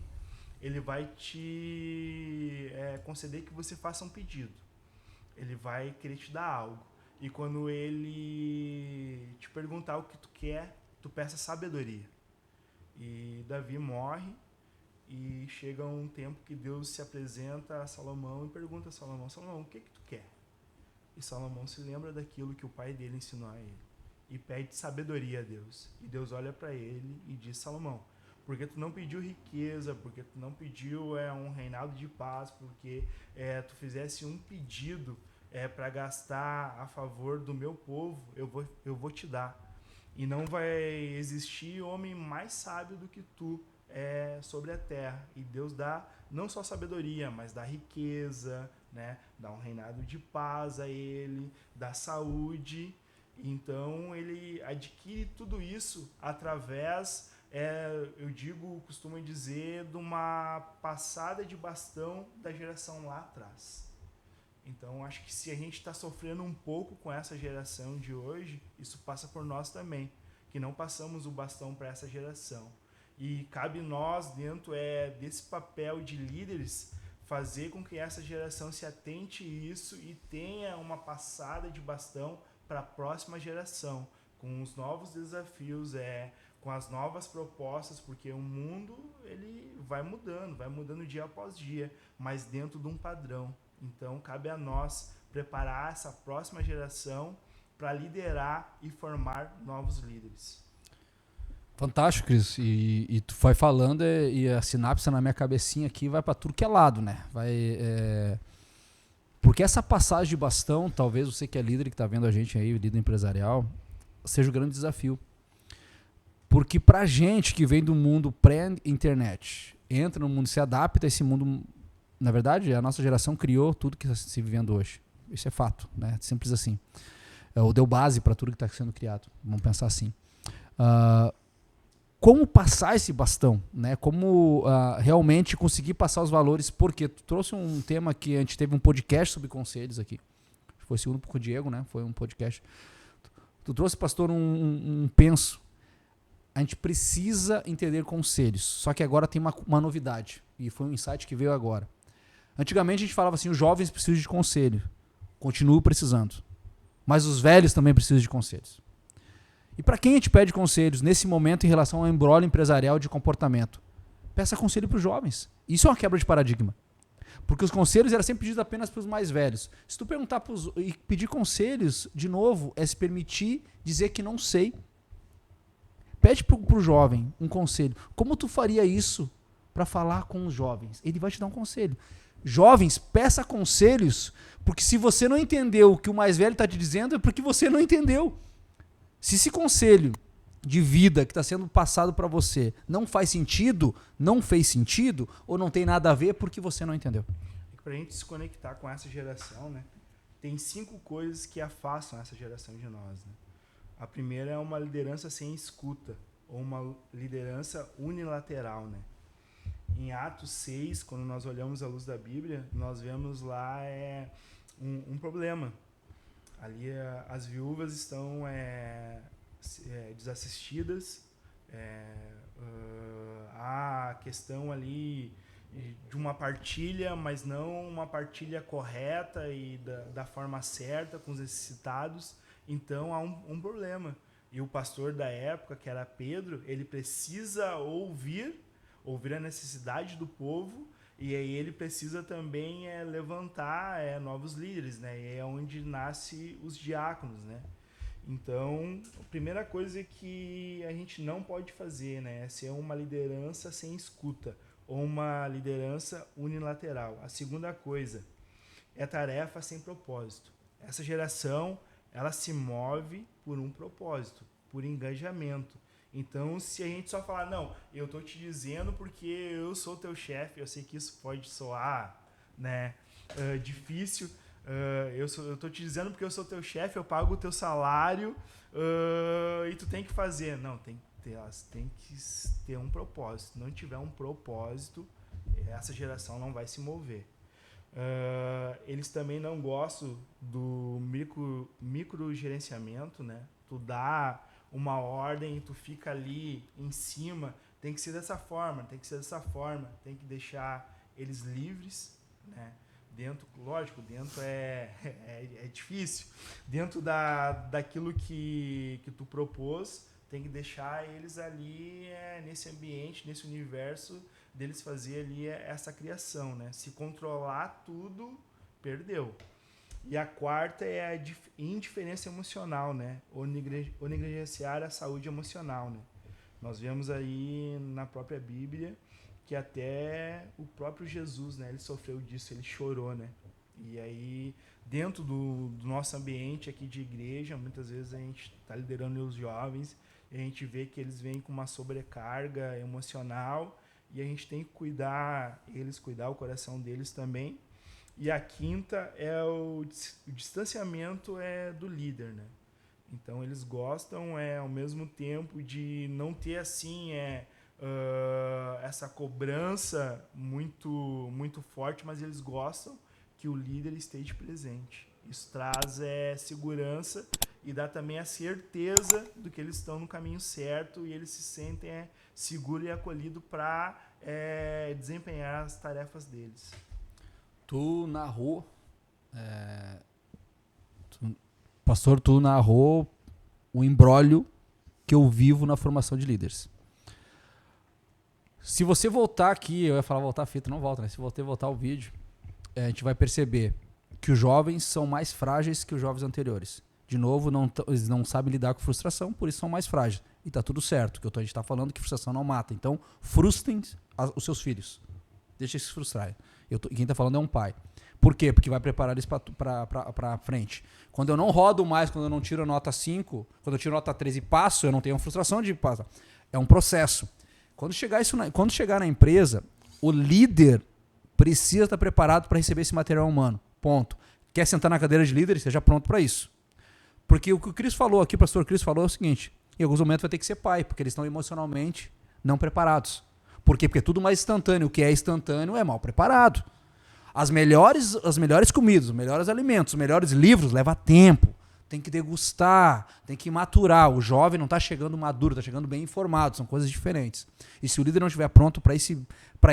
ele vai te conceder que você faça um pedido. Ele vai querer te dar algo. E quando ele te perguntar o que tu quer, tu peça sabedoria. E Davi morre e chega um tempo que Deus se apresenta a Salomão e pergunta a Salomão, Salomão, o que tu quer? E Salomão se lembra daquilo que o pai dele ensinou a ele. E pede sabedoria a Deus. E Deus olha para ele e diz, Salomão, porque tu não pediu riqueza, porque tu não pediu um reinado de paz, porque tu fizesse um pedido para gastar a favor do meu povo, eu vou te dar. E não vai existir homem mais sábio do que tu sobre a terra. E Deus dá não só sabedoria, mas dá riqueza, né? Dá um reinado de paz a ele, dá saúde. Então ele adquire tudo isso através... costumo dizer, de uma passada de bastão da geração lá atrás. Então, acho que se a gente está sofrendo um pouco com essa geração de hoje, isso passa por nós também, que não passamos o bastão para essa geração. E cabe nós, dentro desse papel de líderes, fazer com que essa geração se atente a isso e tenha uma passada de bastão para a próxima geração, com os novos desafios, com as novas propostas, porque o mundo ele vai mudando dia após dia, mas dentro de um padrão. Então, cabe a nós preparar essa próxima geração para liderar e formar novos líderes. Fantástico, Cris. E tu vai falando e a sinapse na minha cabecinha aqui vai para tudo que é lado, né? Porque essa passagem de bastão, talvez você que é líder, que está vendo a gente aí, líder empresarial, seja o grande desafio. Porque pra gente que vem do mundo pré-internet, entra no mundo, se adapta a esse mundo. Na verdade, a nossa geração criou tudo que está se vivendo hoje. Isso é fato, né? Simples assim. Ou deu base para tudo que está sendo criado. Vamos pensar assim. Como passar esse bastão, né? Como realmente conseguir passar os valores, porque tu trouxe um tema que a gente teve um podcast sobre conselhos aqui. Foi o segundo com o Diego, né? Foi um podcast. Tu trouxe, pastor, um penso. A gente precisa entender conselhos, só que agora tem uma novidade, e foi um insight que veio agora. Antigamente a gente falava assim, os jovens precisam de conselho, continuam precisando, mas os velhos também precisam de conselhos. E para quem a gente pede conselhos nesse momento em relação ao embrólio empresarial de comportamento? Peça conselho para os jovens. Isso é uma quebra de paradigma. Porque os conselhos eram sempre pedidos apenas para os mais velhos. Se tu perguntar e pedir conselhos, de novo, é se permitir dizer que não sei. Pede pro jovem um conselho. Como tu faria isso para falar com os jovens? Ele vai te dar um conselho. Jovens, peça conselhos, porque se você não entendeu o que o mais velho está te dizendo, é porque você não entendeu. Se esse conselho de vida que está sendo passado para você não faz sentido, não fez sentido, ou não tem nada a ver, porque você não entendeu. Para a gente se conectar com essa geração, né, tem 5 coisas que afastam essa geração de nós, né? A primeira é uma liderança sem escuta, ou uma liderança unilateral, né? Em Atos 6, quando nós olhamos à luz da Bíblia, nós vemos lá um problema. Ali as viúvas estão desassistidas, há a questão ali de uma partilha, mas não uma partilha correta e da forma certa com os necessitados. Então há um problema. E o pastor da época, que era Pedro, ele precisa ouvir a necessidade do povo, e aí ele precisa também levantar novos líderes, né? E é onde nasce os diáconos, né? Então, a primeira coisa que a gente não pode fazer, né, é ser uma liderança sem escuta, ou uma liderança unilateral. A segunda coisa é tarefa sem propósito. Essa geração, ela se move por um propósito, por engajamento. Então, se a gente só falar, não, eu tô te dizendo porque eu sou teu chefe, eu sei que isso pode soar, né, difícil, eu tô te dizendo porque eu sou teu chefe, eu pago o teu salário, e tu tem que fazer. Não, tem que ter um propósito. Se não tiver um propósito, essa geração não vai se mover. Eles também não gostam do microgerenciamento, né? Tu dá uma ordem, tu fica ali em cima, tem que ser dessa forma, tem que deixar eles livres, né? Dentro, lógico, dentro é difícil. Dentro daquilo que tu propôs, tem que deixar eles ali nesse ambiente, nesse universo deles fazer ali essa criação, né? Se controlar tudo, perdeu. E a quarta é a indiferença emocional, né? Ou negligenciar a saúde emocional, né? Nós vemos aí na própria Bíblia que até o próprio Jesus, né? Ele sofreu disso, ele chorou, né? E aí, dentro do nosso ambiente aqui de igreja, muitas vezes a gente está liderando os jovens e a gente vê que eles vêm com uma sobrecarga emocional e a gente tem que cuidar o coração deles também. E a quinta é o distanciamento do líder, né? Então eles gostam ao mesmo tempo de não ter assim essa cobrança muito forte, mas eles gostam que o líder esteja presente. Isso traz segurança e dá também a certeza do que eles estão no caminho certo e eles se sentem seguros e acolhidos para desempenhar as tarefas deles. Tu narrou, pastor, tu narrou o imbróglio que eu vivo na formação de líderes. Se você voltar aqui, eu ia falar voltar a fita, não volta, né? Se você voltar ao vídeo, a gente vai perceber que os jovens são mais frágeis que os jovens anteriores. De novo, eles não sabem lidar com frustração, por isso são mais frágeis. E tá tudo certo, que a gente está falando que frustração não mata. Então, frustrem os seus filhos. Deixa eles se frustrarem. Quem está falando é um pai. Por quê? Porque vai preparar eles para frente. Quando eu não rodo mais, quando eu não tiro a nota 5, quando eu tiro a nota 3 e passo, eu não tenho frustração de passar. É um processo. Quando chegar na empresa, o líder precisa estar preparado para receber esse material humano. Ponto. Quer sentar na cadeira de líder? Esteja pronto para isso. Porque o que o Cris falou aqui, o pastor Cris falou é o seguinte: em alguns momentos vai ter que ser pai, porque eles estão emocionalmente não preparados. Por quê? Porque é tudo mais instantâneo. O que é instantâneo é mal preparado. As melhores comidas, os melhores alimentos, os melhores livros leva tempo. Tem que degustar, tem que maturar. O jovem não está chegando maduro, está chegando bem informado. São coisas diferentes. E se o líder não estiver pronto para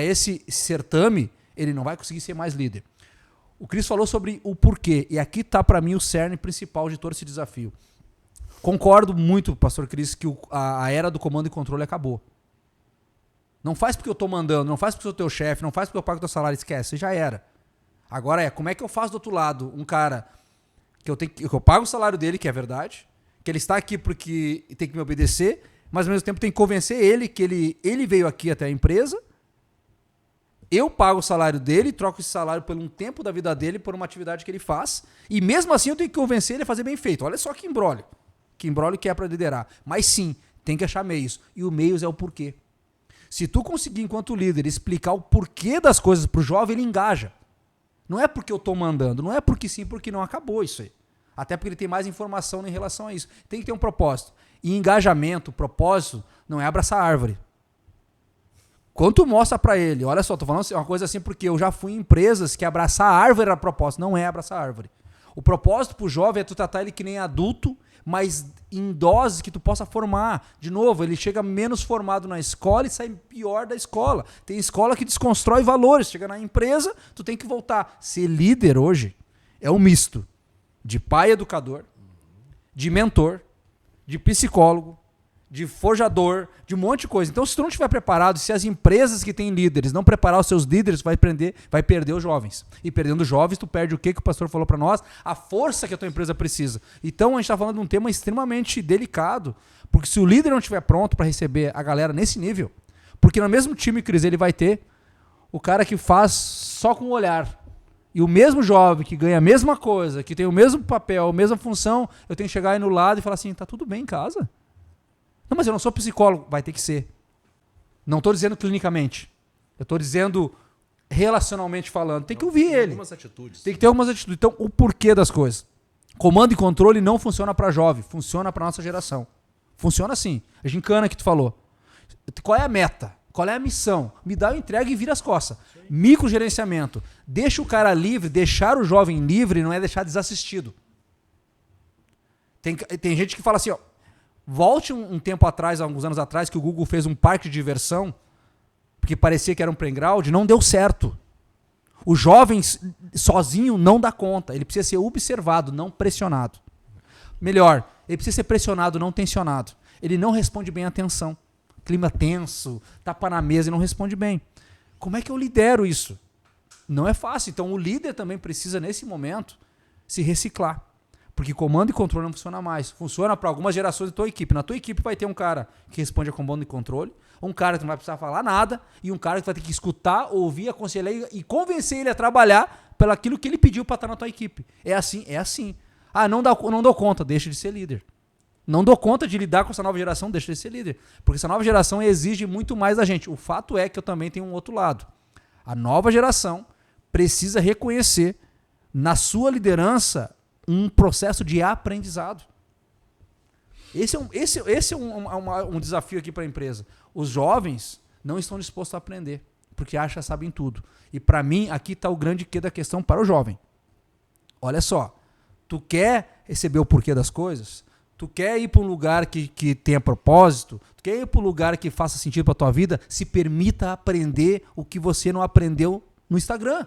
esse certame, ele não vai conseguir ser mais líder. O Cris falou sobre o porquê. E aqui está para mim o cerne principal de todo esse desafio. Concordo muito, pastor Cris, que a era do comando e controle acabou. Não faz porque eu estou mandando, não faz porque eu sou teu chefe, não faz porque eu pago teu salário, esquece, já era. Agora como é que eu faço do outro lado? Um cara que eu pago o salário dele, que é verdade, que ele está aqui porque tem que me obedecer, mas ao mesmo tempo tem que convencer ele que ele veio aqui até a empresa, eu pago o salário dele, troco esse salário por um tempo da vida dele, por uma atividade que ele faz, e mesmo assim eu tenho que convencer ele a fazer bem feito. Olha só que imbróglio que é para liderar. Mas sim, tem que achar meios, e o meios é o porquê. Se tu conseguir, enquanto líder, explicar o porquê das coisas para o jovem, ele engaja. Não é porque eu estou mandando, não é porque sim, porque não, acabou isso aí. Até porque ele tem mais informação em relação a isso. Tem que ter um propósito. E engajamento, propósito, não é abraçar a árvore. Quando tu mostra para ele, olha só, tô falando uma coisa assim porque eu já fui em empresas que abraçar a árvore era propósito, não é abraçar a árvore. O propósito pro jovem é tu tratar ele que nem adulto, mas em doses que tu possa formar. De novo, ele chega menos formado na escola e sai pior da escola. Tem escola que desconstrói valores. Chega na empresa, tu tem que voltar. Ser líder hoje é um misto de pai educador, de mentor, de psicólogo, de forjador, de um monte de coisa. Então, se tu não estiver preparado, se as empresas que têm líderes não preparar os seus líderes, vai perder os jovens. E perdendo os jovens, tu perde o que o pastor falou para nós? A força que a tua empresa precisa. Então, a gente está falando de um tema extremamente delicado, porque se o líder não estiver pronto para receber a galera nesse nível, porque no mesmo time, Cris, ele vai ter o cara que faz só com o olhar. E o mesmo jovem que ganha a mesma coisa, que tem o mesmo papel, a mesma função, eu tenho que chegar aí no lado e falar assim, tá tudo bem em casa? Não, mas eu não sou psicólogo. Vai ter que ser. Não estou dizendo clinicamente. Eu estou dizendo relacionalmente falando. Tem que ouvir ele. Algumas atitudes. Tem que ter algumas atitudes. Então, o porquê das coisas. Comando e controle não funciona para jovem. Funciona para nossa geração. Funciona assim. A gincana que tu falou. Qual é a meta? Qual é a missão? Me dá o entrega e vira as costas. Microgerenciamento. Deixa o cara livre. Deixar o jovem livre não é deixar desassistido. Tem gente que fala assim, ó. Volte um tempo atrás, alguns anos atrás, que o Google fez um parque de diversão, porque parecia que era um playground, não deu certo. O jovem sozinho não dá conta. Ele precisa ser observado, não pressionado. Melhor, ele precisa ser pressionado, não tensionado. Ele não responde bem à atenção. Clima tenso, tapa na mesa e não responde bem. Como é que eu lidero isso? Não é fácil. Então o líder também precisa, nesse momento, se reciclar. Porque comando e controle não funciona mais. Funciona para algumas gerações da tua equipe. Na tua equipe vai ter um cara que responde a comando e controle, um cara que não vai precisar falar nada e um cara que vai ter que escutar, ouvir, aconselhar e convencer ele a trabalhar pelo aquilo que ele pediu para estar na tua equipe. É assim, é assim. Ah, não dou conta, deixa de ser líder. Não dou conta de lidar com essa nova geração, deixa de ser líder. Porque essa nova geração exige muito mais da gente. O fato é que eu também tenho um outro lado. A nova geração precisa reconhecer na sua liderança um processo de aprendizado. Esse é um desafio aqui para a empresa. Os jovens não estão dispostos a aprender, porque acham que sabem tudo. E para mim, aqui está o grande quê da questão para o jovem. Olha só, tu quer receber o porquê das coisas? Tu quer ir para um lugar que tenha propósito? Tu quer ir para um lugar que faça sentido para a tua vida? Se permita aprender o que você não aprendeu no Instagram.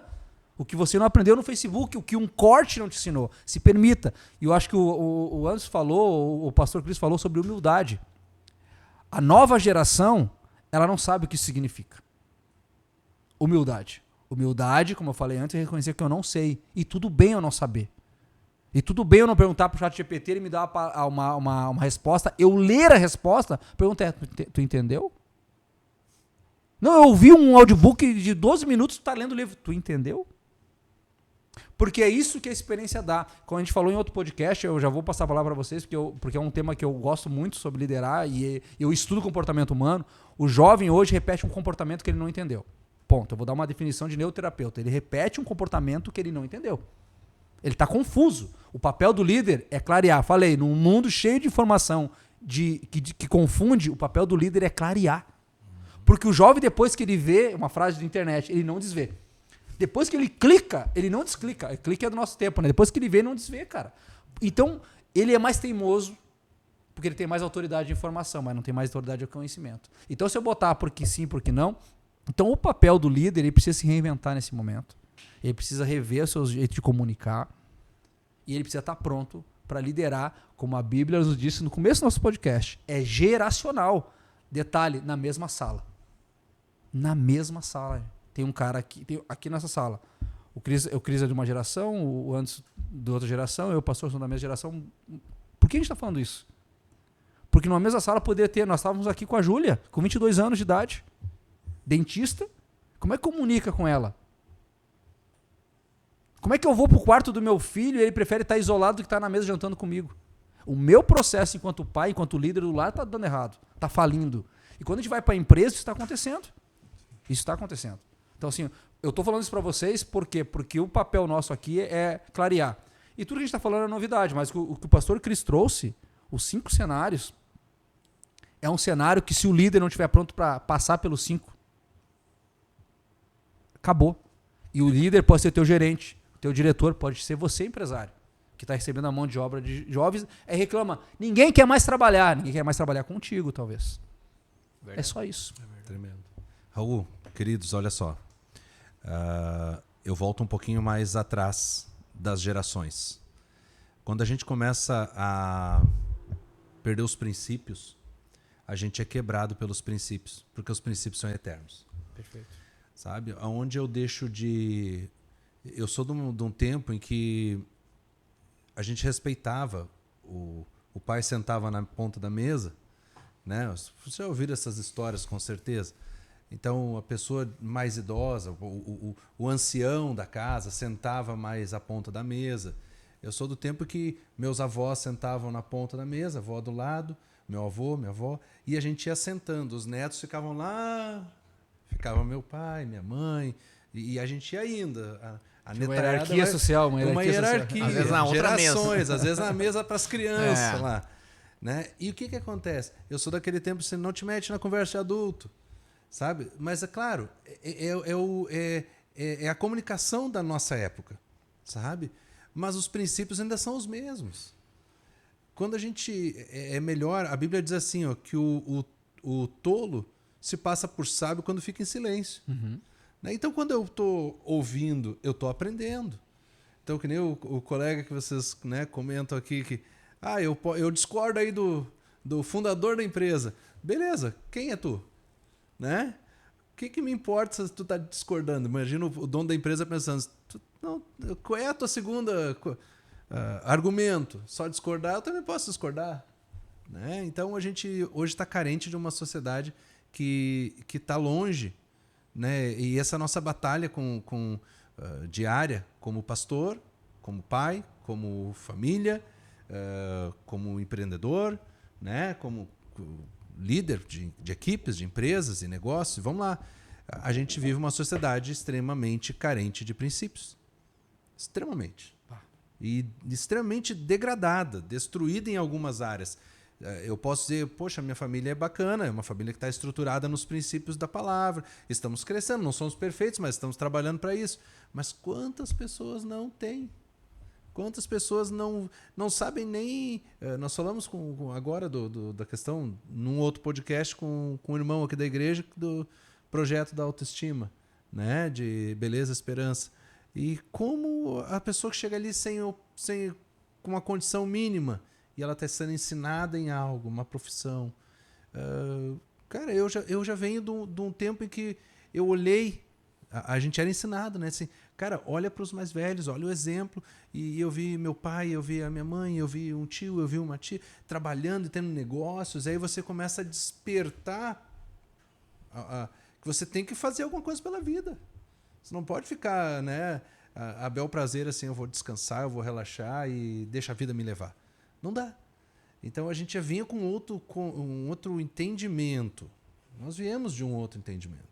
O que você não aprendeu no Facebook, o que um corte não te ensinou. Se permita. E eu acho que o Anderson falou, o pastor Cris falou sobre humildade. A nova geração, ela não sabe o que isso significa. Humildade. Humildade, como eu falei antes, é reconhecer que eu não sei. E tudo bem eu não saber. E tudo bem eu não perguntar para o ChatGPT, ele me dar uma resposta. Eu ler a resposta, perguntar, tu entendeu? Não, eu ouvi um audiobook de 12 minutos, tu tá lendo o livro. Tu entendeu? Porque é isso que a experiência dá. Como a gente falou em outro podcast, eu já vou passar a palavra para vocês, porque é um tema que eu gosto muito sobre liderar e eu estudo comportamento humano. O jovem hoje repete um comportamento que ele não entendeu. Ponto. Eu vou dar uma definição de neuroterapeuta. Ele repete um comportamento que ele não entendeu. Ele está confuso. O papel do líder é clarear. Falei, num mundo cheio de informação que confunde, o papel do líder é clarear. Porque o jovem, depois que ele vê uma frase de internet, ele não desvê. Depois que ele clica, ele não desclica. Clique é do nosso tempo, né? Depois que ele vê, ele não desvê, cara. Então, ele é mais teimoso, porque ele tem mais autoridade de informação, mas não tem mais autoridade de conhecimento. Então, se eu botar porque sim, porque não... Então, o papel do líder, ele precisa se reinventar nesse momento. Ele precisa rever o seu jeito de comunicar. E ele precisa estar pronto para liderar, como a Bíblia nos disse no começo do nosso podcast. É geracional. Detalhe, na mesma sala. Na mesma sala. Tem um cara aqui nessa sala. O Cris é de uma geração, o antes de outra geração, eu, pastor, sou da mesma geração. Por que a gente está falando isso? Porque numa mesma sala poderia ter... Nós estávamos aqui com a Júlia, com 22 anos de idade. Dentista. Como é que comunica com ela? Como é que eu vou pro quarto do meu filho e ele prefere estar isolado do que estar na mesa jantando comigo? O meu processo enquanto pai, enquanto líder do lar, está dando errado. Está falindo. E quando a gente vai para a empresa, isso está acontecendo. Isso está acontecendo. Então, assim, eu estou falando isso para vocês por quê? Porque o papel nosso aqui é clarear. E tudo que a gente está falando é novidade, mas o que o pastor Cris trouxe, os 5 cenários, é um cenário que se o líder não estiver pronto para passar pelos 5, acabou. E o líder pode ser teu gerente, teu diretor, pode ser você, empresário, que está recebendo a mão de obra de jovens, reclama, ninguém quer mais trabalhar contigo, talvez. Verdade. É só isso. Tremendo. Raul, queridos, olha só. Eu volto um pouquinho mais atrás das gerações. Quando a gente começa a perder os princípios, a gente é quebrado pelos princípios, porque os princípios são eternos. Perfeito. Sabe? Onde eu deixo de... Eu sou de um tempo em que a gente respeitava. O pai sentava na ponta da mesa, né? Você já ouviu essas histórias, com certeza. Então, a pessoa mais idosa, o ancião da casa, sentava mais à ponta da mesa. Eu sou do tempo que meus avós sentavam na ponta da mesa, a avó do lado, meu avô, minha avó, e a gente ia sentando. Os netos ficavam lá, ficava meu pai, minha mãe, e a gente ia indo. Uma hierarquia social, uma hierarquia. Às vezes na outra gerações, mesa. às vezes na mesa para as crianças lá. Né? E o que acontece? Eu sou daquele tempo que você não te mete na conversa de adulto. Sabe? Mas é claro, é a comunicação da nossa época, sabe? Mas os princípios ainda são os mesmos. Quando a gente é melhor, a Bíblia diz assim, ó, que o tolo se passa por sábio quando fica em silêncio. Uhum. Né? Então, quando eu estou ouvindo, eu estou aprendendo. Então, que nem o colega que vocês, né, comentam aqui, que eu discordo aí do fundador da empresa. Beleza, quem é tu? Né? O que me importa se tu tá discordando? Imagina o dono da empresa pensando, qual é a tua segunda argumento? Só discordar? Eu também posso discordar. Né? Então a gente hoje está carente de uma sociedade que está longe, né? E essa nossa batalha diária, como pastor, como pai, como família, como empreendedor, né? Como líder de equipes, de empresas e negócios, vamos lá. A gente vive uma sociedade extremamente carente de princípios. Extremamente. E extremamente degradada, destruída em algumas áreas. Eu posso dizer, poxa, minha família é bacana, é uma família que está estruturada nos princípios da palavra, estamos crescendo, não somos perfeitos, mas estamos trabalhando para isso. Mas quantas pessoas não têm? Quantas pessoas não sabem nem... Nós falamos agora da questão, num outro podcast, com um irmão aqui da igreja, do projeto da autoestima, né? De beleza e esperança. E como a pessoa que chega ali com uma condição mínima, e ela está sendo ensinada em algo, uma profissão. Cara, eu já venho de um tempo em que eu olhei... A gente era ensinado, né? Assim, cara, olha para os mais velhos, olha o exemplo. E eu vi meu pai, eu vi a minha mãe, eu vi um tio, eu vi uma tia trabalhando e tendo negócios. Aí você começa a despertar que você tem que fazer alguma coisa pela vida. Você não pode ficar, né, a bel prazer, assim, eu vou descansar, eu vou relaxar e deixa a vida me levar. Não dá. Então a gente já vinha com um outro entendimento. Nós viemos de um outro entendimento.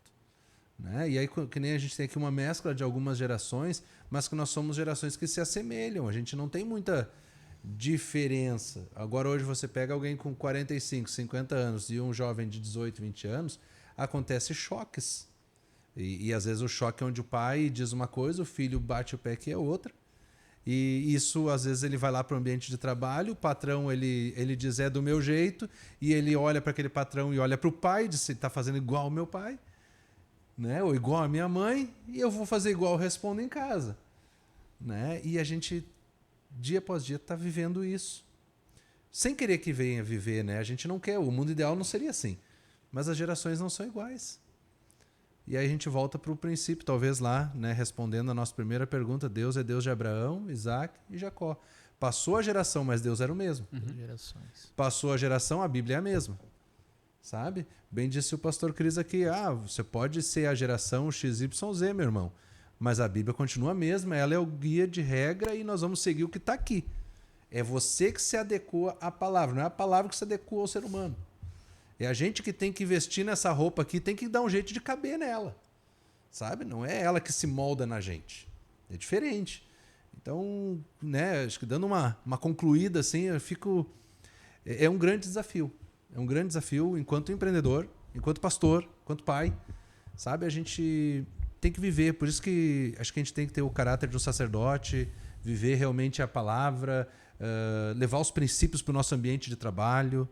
Né? E aí, que nem a gente tem aqui uma mescla de algumas gerações, mas que nós somos gerações que se assemelham. A gente não tem muita diferença. Agora, hoje, você pega alguém com 45, 50 anos e um jovem de 18, 20 anos, acontece choques. E às vezes o choque é onde o pai diz uma coisa, o filho bate o pé que é outra. E isso, às vezes, ele vai lá para o ambiente de trabalho, o patrão ele diz é do meu jeito, e ele olha para aquele patrão e olha para o pai, diz ele está fazendo igual ao meu pai, né? Ou igual à minha mãe, e eu vou fazer igual eu respondo em casa. Né? E a gente, dia após dia, está vivendo isso. Sem querer que venha viver, né? A gente não quer, o mundo ideal não seria assim. Mas as gerações não são iguais. E aí a gente volta para o princípio, talvez lá, né, respondendo a nossa primeira pergunta, Deus é Deus de Abraão, Isaac e Jacó. Passou a geração, mas Deus era o mesmo. Gerações. Passou a geração, a Bíblia é a mesma. Sabe? Bem disse o pastor Cris aqui, você pode ser a geração XYZ, meu irmão, mas a Bíblia continua a mesma, ela é o guia de regra e nós vamos seguir o que está aqui. É você que se adequa à palavra, não é a palavra que se adequa ao ser humano. É a gente que tem que vestir nessa roupa aqui, tem que dar um jeito de caber nela. Sabe? Não é ela que se molda na gente. É diferente. Então, né, acho que dando uma concluída assim, eu fico... É um grande desafio. É um grande desafio enquanto empreendedor, enquanto pastor, enquanto pai. Sabe? A gente tem que viver. Por isso que acho que a gente tem que ter o caráter de um sacerdote, viver realmente a palavra, levar os princípios para o nosso ambiente de trabalho.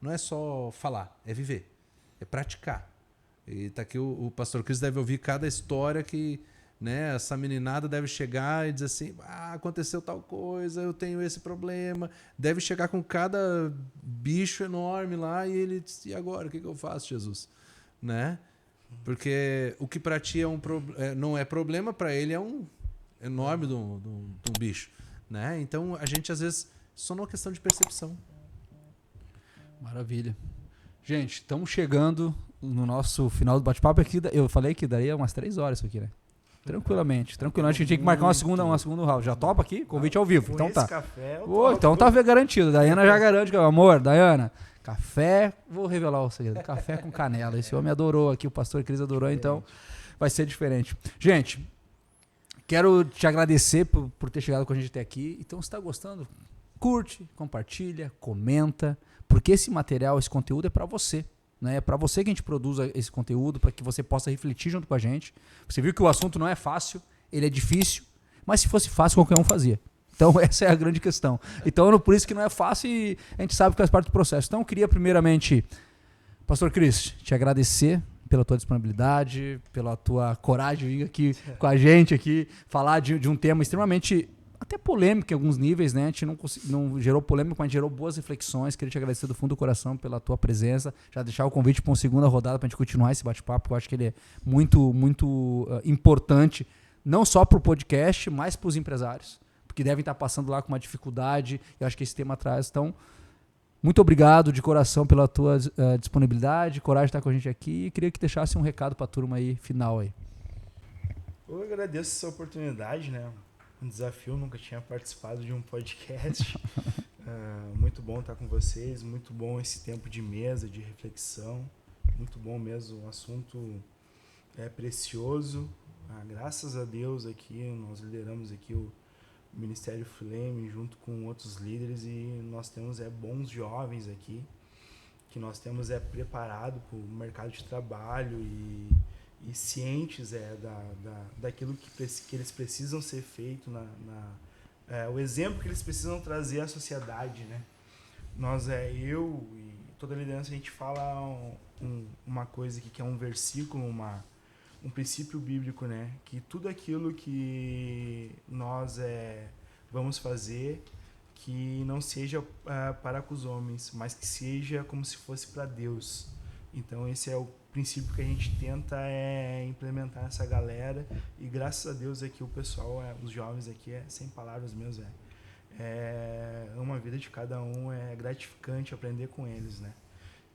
Não é só falar, é viver, é praticar. E tá aqui o pastor Cris deve ouvir cada história que, né, essa meninada deve chegar e dizer assim, aconteceu tal coisa, eu tenho esse problema. Deve chegar com cada bicho enorme lá e ele diz, e agora, o que eu faço, Jesus? Né? Porque o que para ti não é problema, para ele é um enorme de um bicho. Né? Então a gente às vezes só numa questão de percepção. Maravilha. Gente, estamos chegando no nosso final do bate-papo aqui. Eu falei que daria umas 3 horas isso aqui, né? Tranquilamente. A gente tinha que marcar uma segunda round. Já topa aqui? Convite ao vivo. Então tá. Então tá garantido. Daiana já garante. Amor, Daiana, café, vou revelar o segredo. Café com canela. Esse homem adorou aqui, o pastor Cris adorou, então vai ser diferente. Gente, quero te agradecer por ter chegado com a gente até aqui. Então, se está gostando, curte, compartilha, comenta. Porque esse material, esse conteúdo é para você. Né? É para você que a gente produz esse conteúdo, para que você possa refletir junto com a gente. Você viu que o assunto não é fácil, ele é difícil, mas se fosse fácil, qualquer um fazia. Então, essa é a grande questão. Então, por isso que não é fácil e a gente sabe que faz parte do processo. Então, eu queria primeiramente, pastor Cris, te agradecer pela tua disponibilidade, pela tua coragem de vir aqui com a gente, aqui, falar de um tema extremamente... até polêmico em alguns níveis, né? A gente não gerou polêmica, mas gerou boas reflexões. Queria te agradecer do fundo do coração pela tua presença. Já deixar o convite para uma segunda rodada para a gente continuar esse bate-papo, porque eu acho que ele é muito, muito importante, não só para o podcast, mas para os empresários, porque devem estar passando lá com uma dificuldade. Eu acho que esse tema traz. Então, muito obrigado de coração pela tua disponibilidade, coragem de estar com a gente aqui. E queria que deixasse um recado para a turma aí, final aí. Eu agradeço essa oportunidade, né? Um desafio, nunca tinha participado de um podcast. Muito bom estar com vocês, muito bom esse tempo de mesa, de reflexão, muito bom mesmo, o assunto é precioso. Graças a Deus aqui, nós lideramos aqui o Ministério Flame junto com outros líderes e nós temos bons jovens aqui, que nós temos preparado para o mercado de trabalho e cientes daquilo que eles precisam ser feito, o exemplo que eles precisam trazer à sociedade, né? Nós, eu e toda a liderança, a gente fala uma coisa aqui que é um versículo, um princípio bíblico, né? Que tudo aquilo que nós vamos fazer, que não seja para com os homens, mas que seja como se fosse para Deus. Então esse é o princípio que a gente tenta implementar nessa galera e graças a Deus aqui o pessoal, os jovens aqui, sem palavras mesmo, uma vida de cada um, é gratificante aprender com eles, né?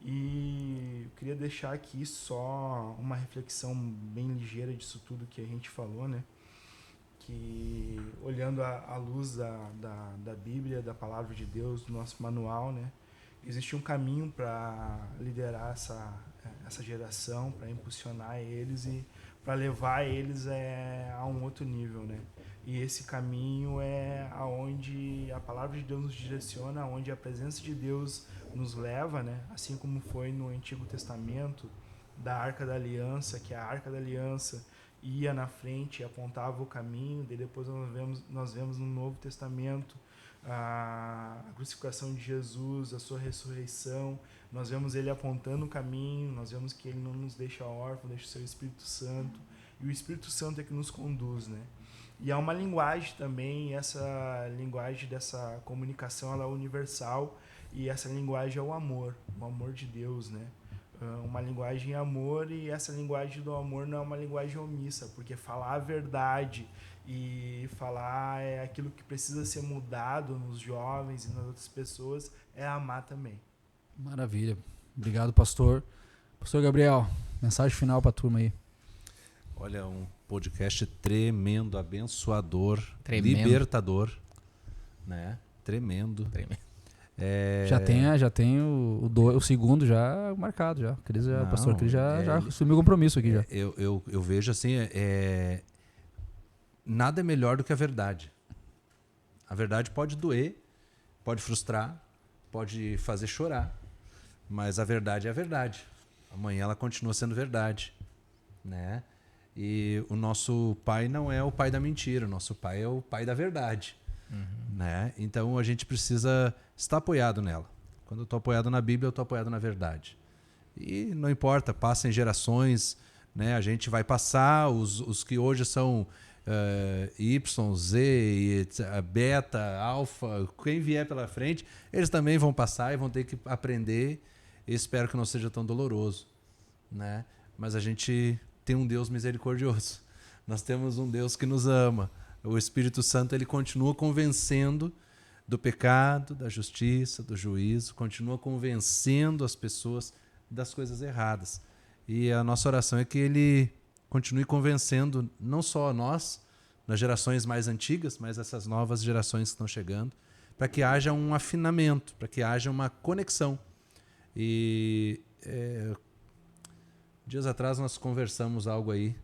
E eu queria deixar aqui só uma reflexão bem ligeira disso tudo que a gente falou, né? que olhando à luz da Bíblia, da Palavra de Deus, do nosso manual, né, existe um caminho para liderar essa geração, para impulsionar eles e para levar eles a um outro nível, né? E esse caminho é aonde a Palavra de Deus nos direciona, aonde a presença de Deus nos leva, né? Assim como foi no Antigo Testamento, da Arca da Aliança, que a Arca da Aliança ia na frente e apontava o caminho, daí depois nós vemos no Novo Testamento a crucificação de Jesus, a sua ressurreição, nós vemos ele apontando o caminho, nós vemos que ele não nos deixa órfãos, deixa o seu Espírito Santo, e o Espírito Santo é que nos conduz, né? E há uma linguagem também, essa linguagem dessa comunicação ela é universal, e essa linguagem é o amor de Deus, né? Uma linguagem amor, e essa linguagem do amor não é uma linguagem omissa, porque falar a verdade e falar aquilo que precisa ser mudado nos jovens e nas outras pessoas é amar também. Maravilha. Obrigado, pastor. Pastor Gabriel, mensagem final para a turma aí. Olha, um podcast tremendo, abençoador, Tremendo. libertador, né? Tremendo. Já tem o segundo já marcado já. O pastor Cris já assumiu o compromisso aqui já. Eu vejo assim, nada é melhor do que a verdade. A verdade pode doer, pode frustrar, pode fazer chorar, mas a verdade é a verdade. Amanhã ela continua sendo verdade, né? E o nosso pai não é o pai da mentira, o nosso pai é o pai da verdade. Né? Então a gente precisa estar apoiado nela. Quando eu estou apoiado na Bíblia, eu estou apoiado na verdade. E não importa, passem gerações, né? A gente vai passar, os que hoje são Y, Z, Beta, Alfa, quem vier pela frente, eles também vão passar e vão ter que aprender. E espero que não seja tão doloroso, né? Mas a gente tem um Deus misericordioso. Nós temos um Deus que nos ama. O Espírito Santo ele continua convencendo do pecado, da justiça, do juízo, continua convencendo as pessoas das coisas erradas. E a nossa oração é que ele continue convencendo não só nós, nas gerações mais antigas, mas essas novas gerações que estão chegando, para que haja um afinamento, para que haja uma conexão. E dias atrás nós conversamos algo aí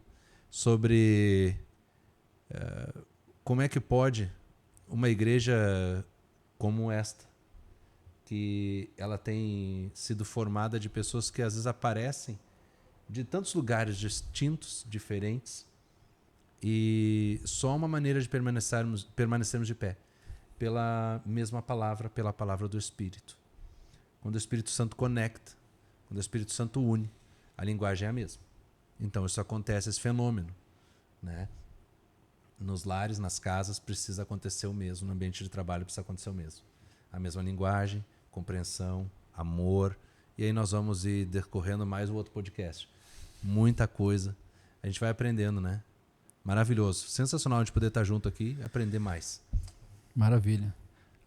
sobre como é que pode uma igreja como esta, que ela tem sido formada de pessoas que às vezes aparecem de tantos lugares distintos, diferentes, e só uma maneira de permanecermos de pé, pela mesma palavra, pela palavra do Espírito. Quando o Espírito Santo conecta, quando o Espírito Santo une, a linguagem é a mesma. Então isso acontece, esse fenômeno, né? Nos lares, nas casas, precisa acontecer o mesmo. No ambiente de trabalho precisa acontecer o mesmo. A mesma linguagem, compreensão, amor. E aí nós vamos ir decorrendo mais o outro podcast. Muita coisa. A gente vai aprendendo, né? Maravilhoso. Sensacional a gente poder estar junto aqui e aprender mais. Maravilha.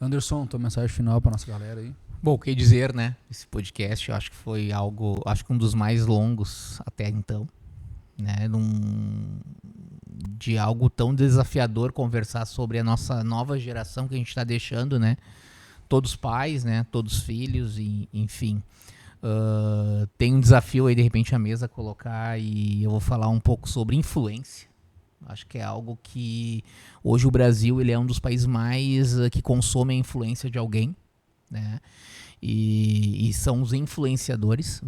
Anderson, tua mensagem final para nossa galera aí. Bom, o que dizer, né? Esse podcast, eu acho que foi um dos mais longos até então, né? De algo tão desafiador conversar sobre a nossa nova geração que a gente está deixando, né? Todos pais, né? Todos filhos, e, enfim. Tem um desafio aí, de repente, a mesa colocar, e eu vou falar um pouco sobre influência. Acho que é algo que hoje o Brasil ele é um dos países mais que consome a influência de alguém, né? E são os influenciadores,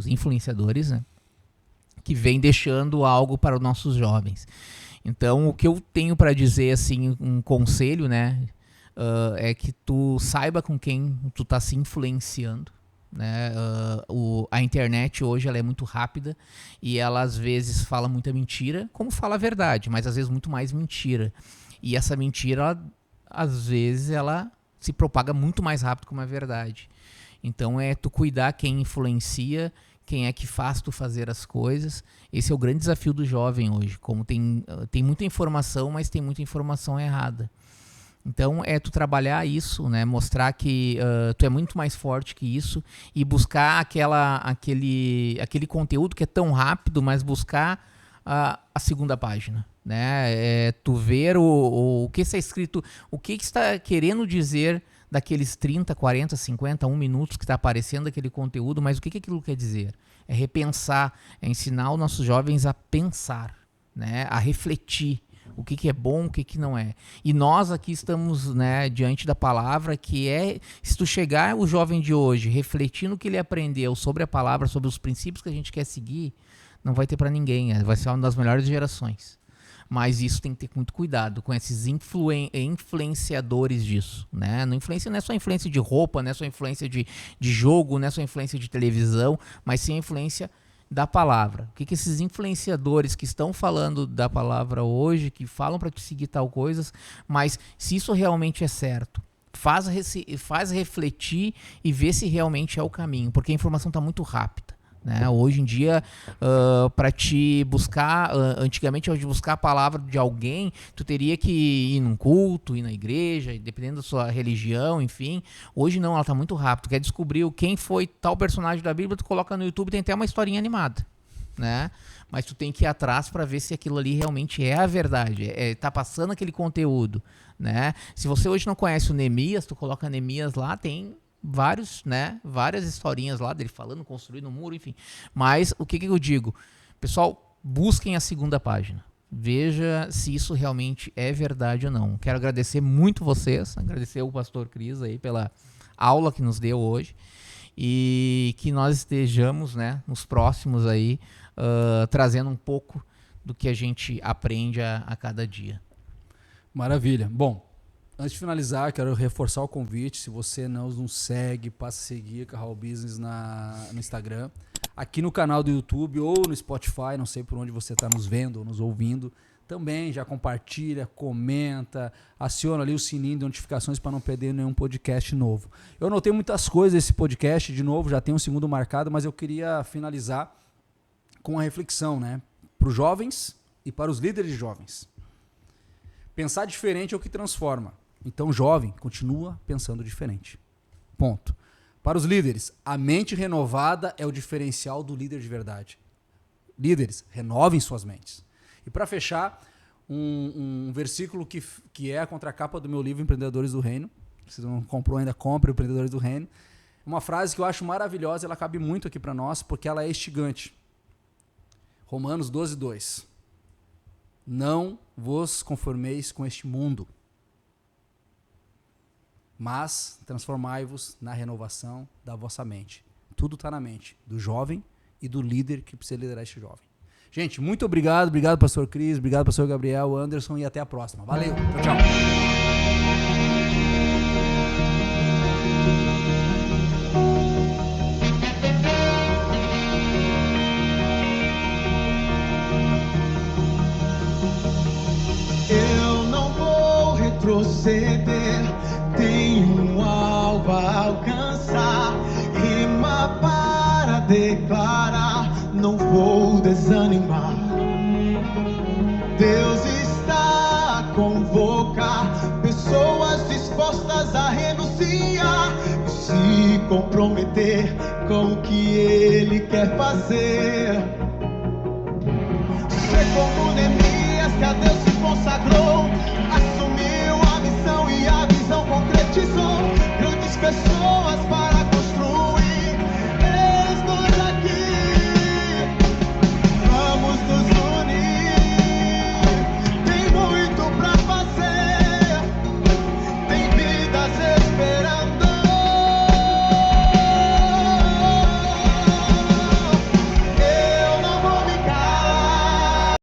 né? Que vem deixando algo para os nossos jovens. Então, o que eu tenho para dizer, assim, um conselho, né, é que tu saiba com quem tu tá se influenciando, né? A internet hoje ela é muito rápida e ela às vezes fala muita mentira, como fala a verdade, mas às vezes muito mais mentira. E essa mentira, às vezes, ela se propaga muito mais rápido que uma verdade. Então é tu cuidar quem influencia, quem é que faz tu fazer as coisas. Esse é o grande desafio do jovem hoje. Como tem muita informação, mas tem muita informação errada. Então é tu trabalhar isso, né? Mostrar que tu é muito mais forte que isso e buscar aquele conteúdo que é tão rápido, mas buscar a segunda página, né? Tu ver o que está escrito, o que está querendo dizer daqueles 30, 40, 50, 1 minutos que está aparecendo aquele conteúdo, mas o que aquilo quer dizer? É repensar, é ensinar os nossos jovens a pensar, né? A refletir o que é bom, o que não é. E nós aqui estamos, né, diante da palavra, que é, se tu chegar o jovem de hoje refletindo o que ele aprendeu sobre a palavra, sobre os princípios que a gente quer seguir, não vai ter para ninguém, vai ser uma das melhores gerações. Mas isso tem que ter muito cuidado com esses influenciadores disso, né? Não é só influência de roupa, não é só influência de jogo, não é só influência de televisão, mas sim a influência da palavra. O que esses influenciadores que estão falando da palavra hoje, que falam para te seguir tal coisas, mas se isso realmente é certo, faz refletir e ver se realmente é o caminho, porque a informação está muito rápida. Né? Hoje em dia, para te buscar, antigamente, de buscar a palavra de alguém, tu teria que ir num culto, ir na igreja, dependendo da sua religião, enfim. Hoje não, ela está muito rápida. Tu quer descobrir quem foi tal personagem da Bíblia, tu coloca no YouTube, tem até uma historinha animada, né? Mas tu tem que ir atrás para ver se aquilo ali realmente é a verdade, tá passando aquele conteúdo, né? Se você hoje não conhece o Neemias, tu coloca Neemias lá, tem várias historinhas lá dele falando, construindo um muro, enfim. Mas o que eu digo? Pessoal, busquem a segunda página. Veja se isso realmente é verdade ou não. Quero agradecer muito vocês, agradecer o pastor Cris aí pela aula que nos deu hoje e que nós estejamos, né, nos próximos aí, trazendo um pouco do que a gente aprende a cada dia. Maravilha. Bom, antes de finalizar, quero reforçar o convite. Se você não nos segue, passe a seguir Carral Business no Instagram, aqui no canal do YouTube ou no Spotify, não sei por onde você está nos vendo ou nos ouvindo. Também já compartilha, comenta, aciona ali o sininho de notificações para não perder nenhum podcast novo. Eu anotei muitas coisas desse podcast, de novo, já tem um segundo marcado, mas eu queria finalizar com uma reflexão, né? Para os jovens e para os líderes de jovens. Pensar diferente é o que transforma. Então, jovem, continua pensando diferente. Ponto. Para os líderes, a mente renovada é o diferencial do líder de verdade. Líderes, renovem suas mentes. E para fechar, um versículo que é a contracapa do meu livro Empreendedores do Reino. Se não comprou ainda, compre Empreendedores do Reino. Uma frase que eu acho maravilhosa, ela cabe muito aqui para nós, porque ela é instigante. Romanos 12:2. Não vos conformeis com este mundo, mas transformai-vos na renovação da vossa mente. Tudo está na mente do jovem e do líder que precisa liderar este jovem. Gente, muito obrigado. Obrigado, pastor Cris. Obrigado, pastor Gabriel, Anderson, e até a próxima. Valeu. Tchau, tchau. Eu não vou retroceder, tenho um alvo a alcançar, rima para declarar, não vou desanimar. Deus está a convocar pessoas dispostas a renunciar e se comprometer com o que Ele quer fazer. Ser como Neemias, que a Deus se consagrou,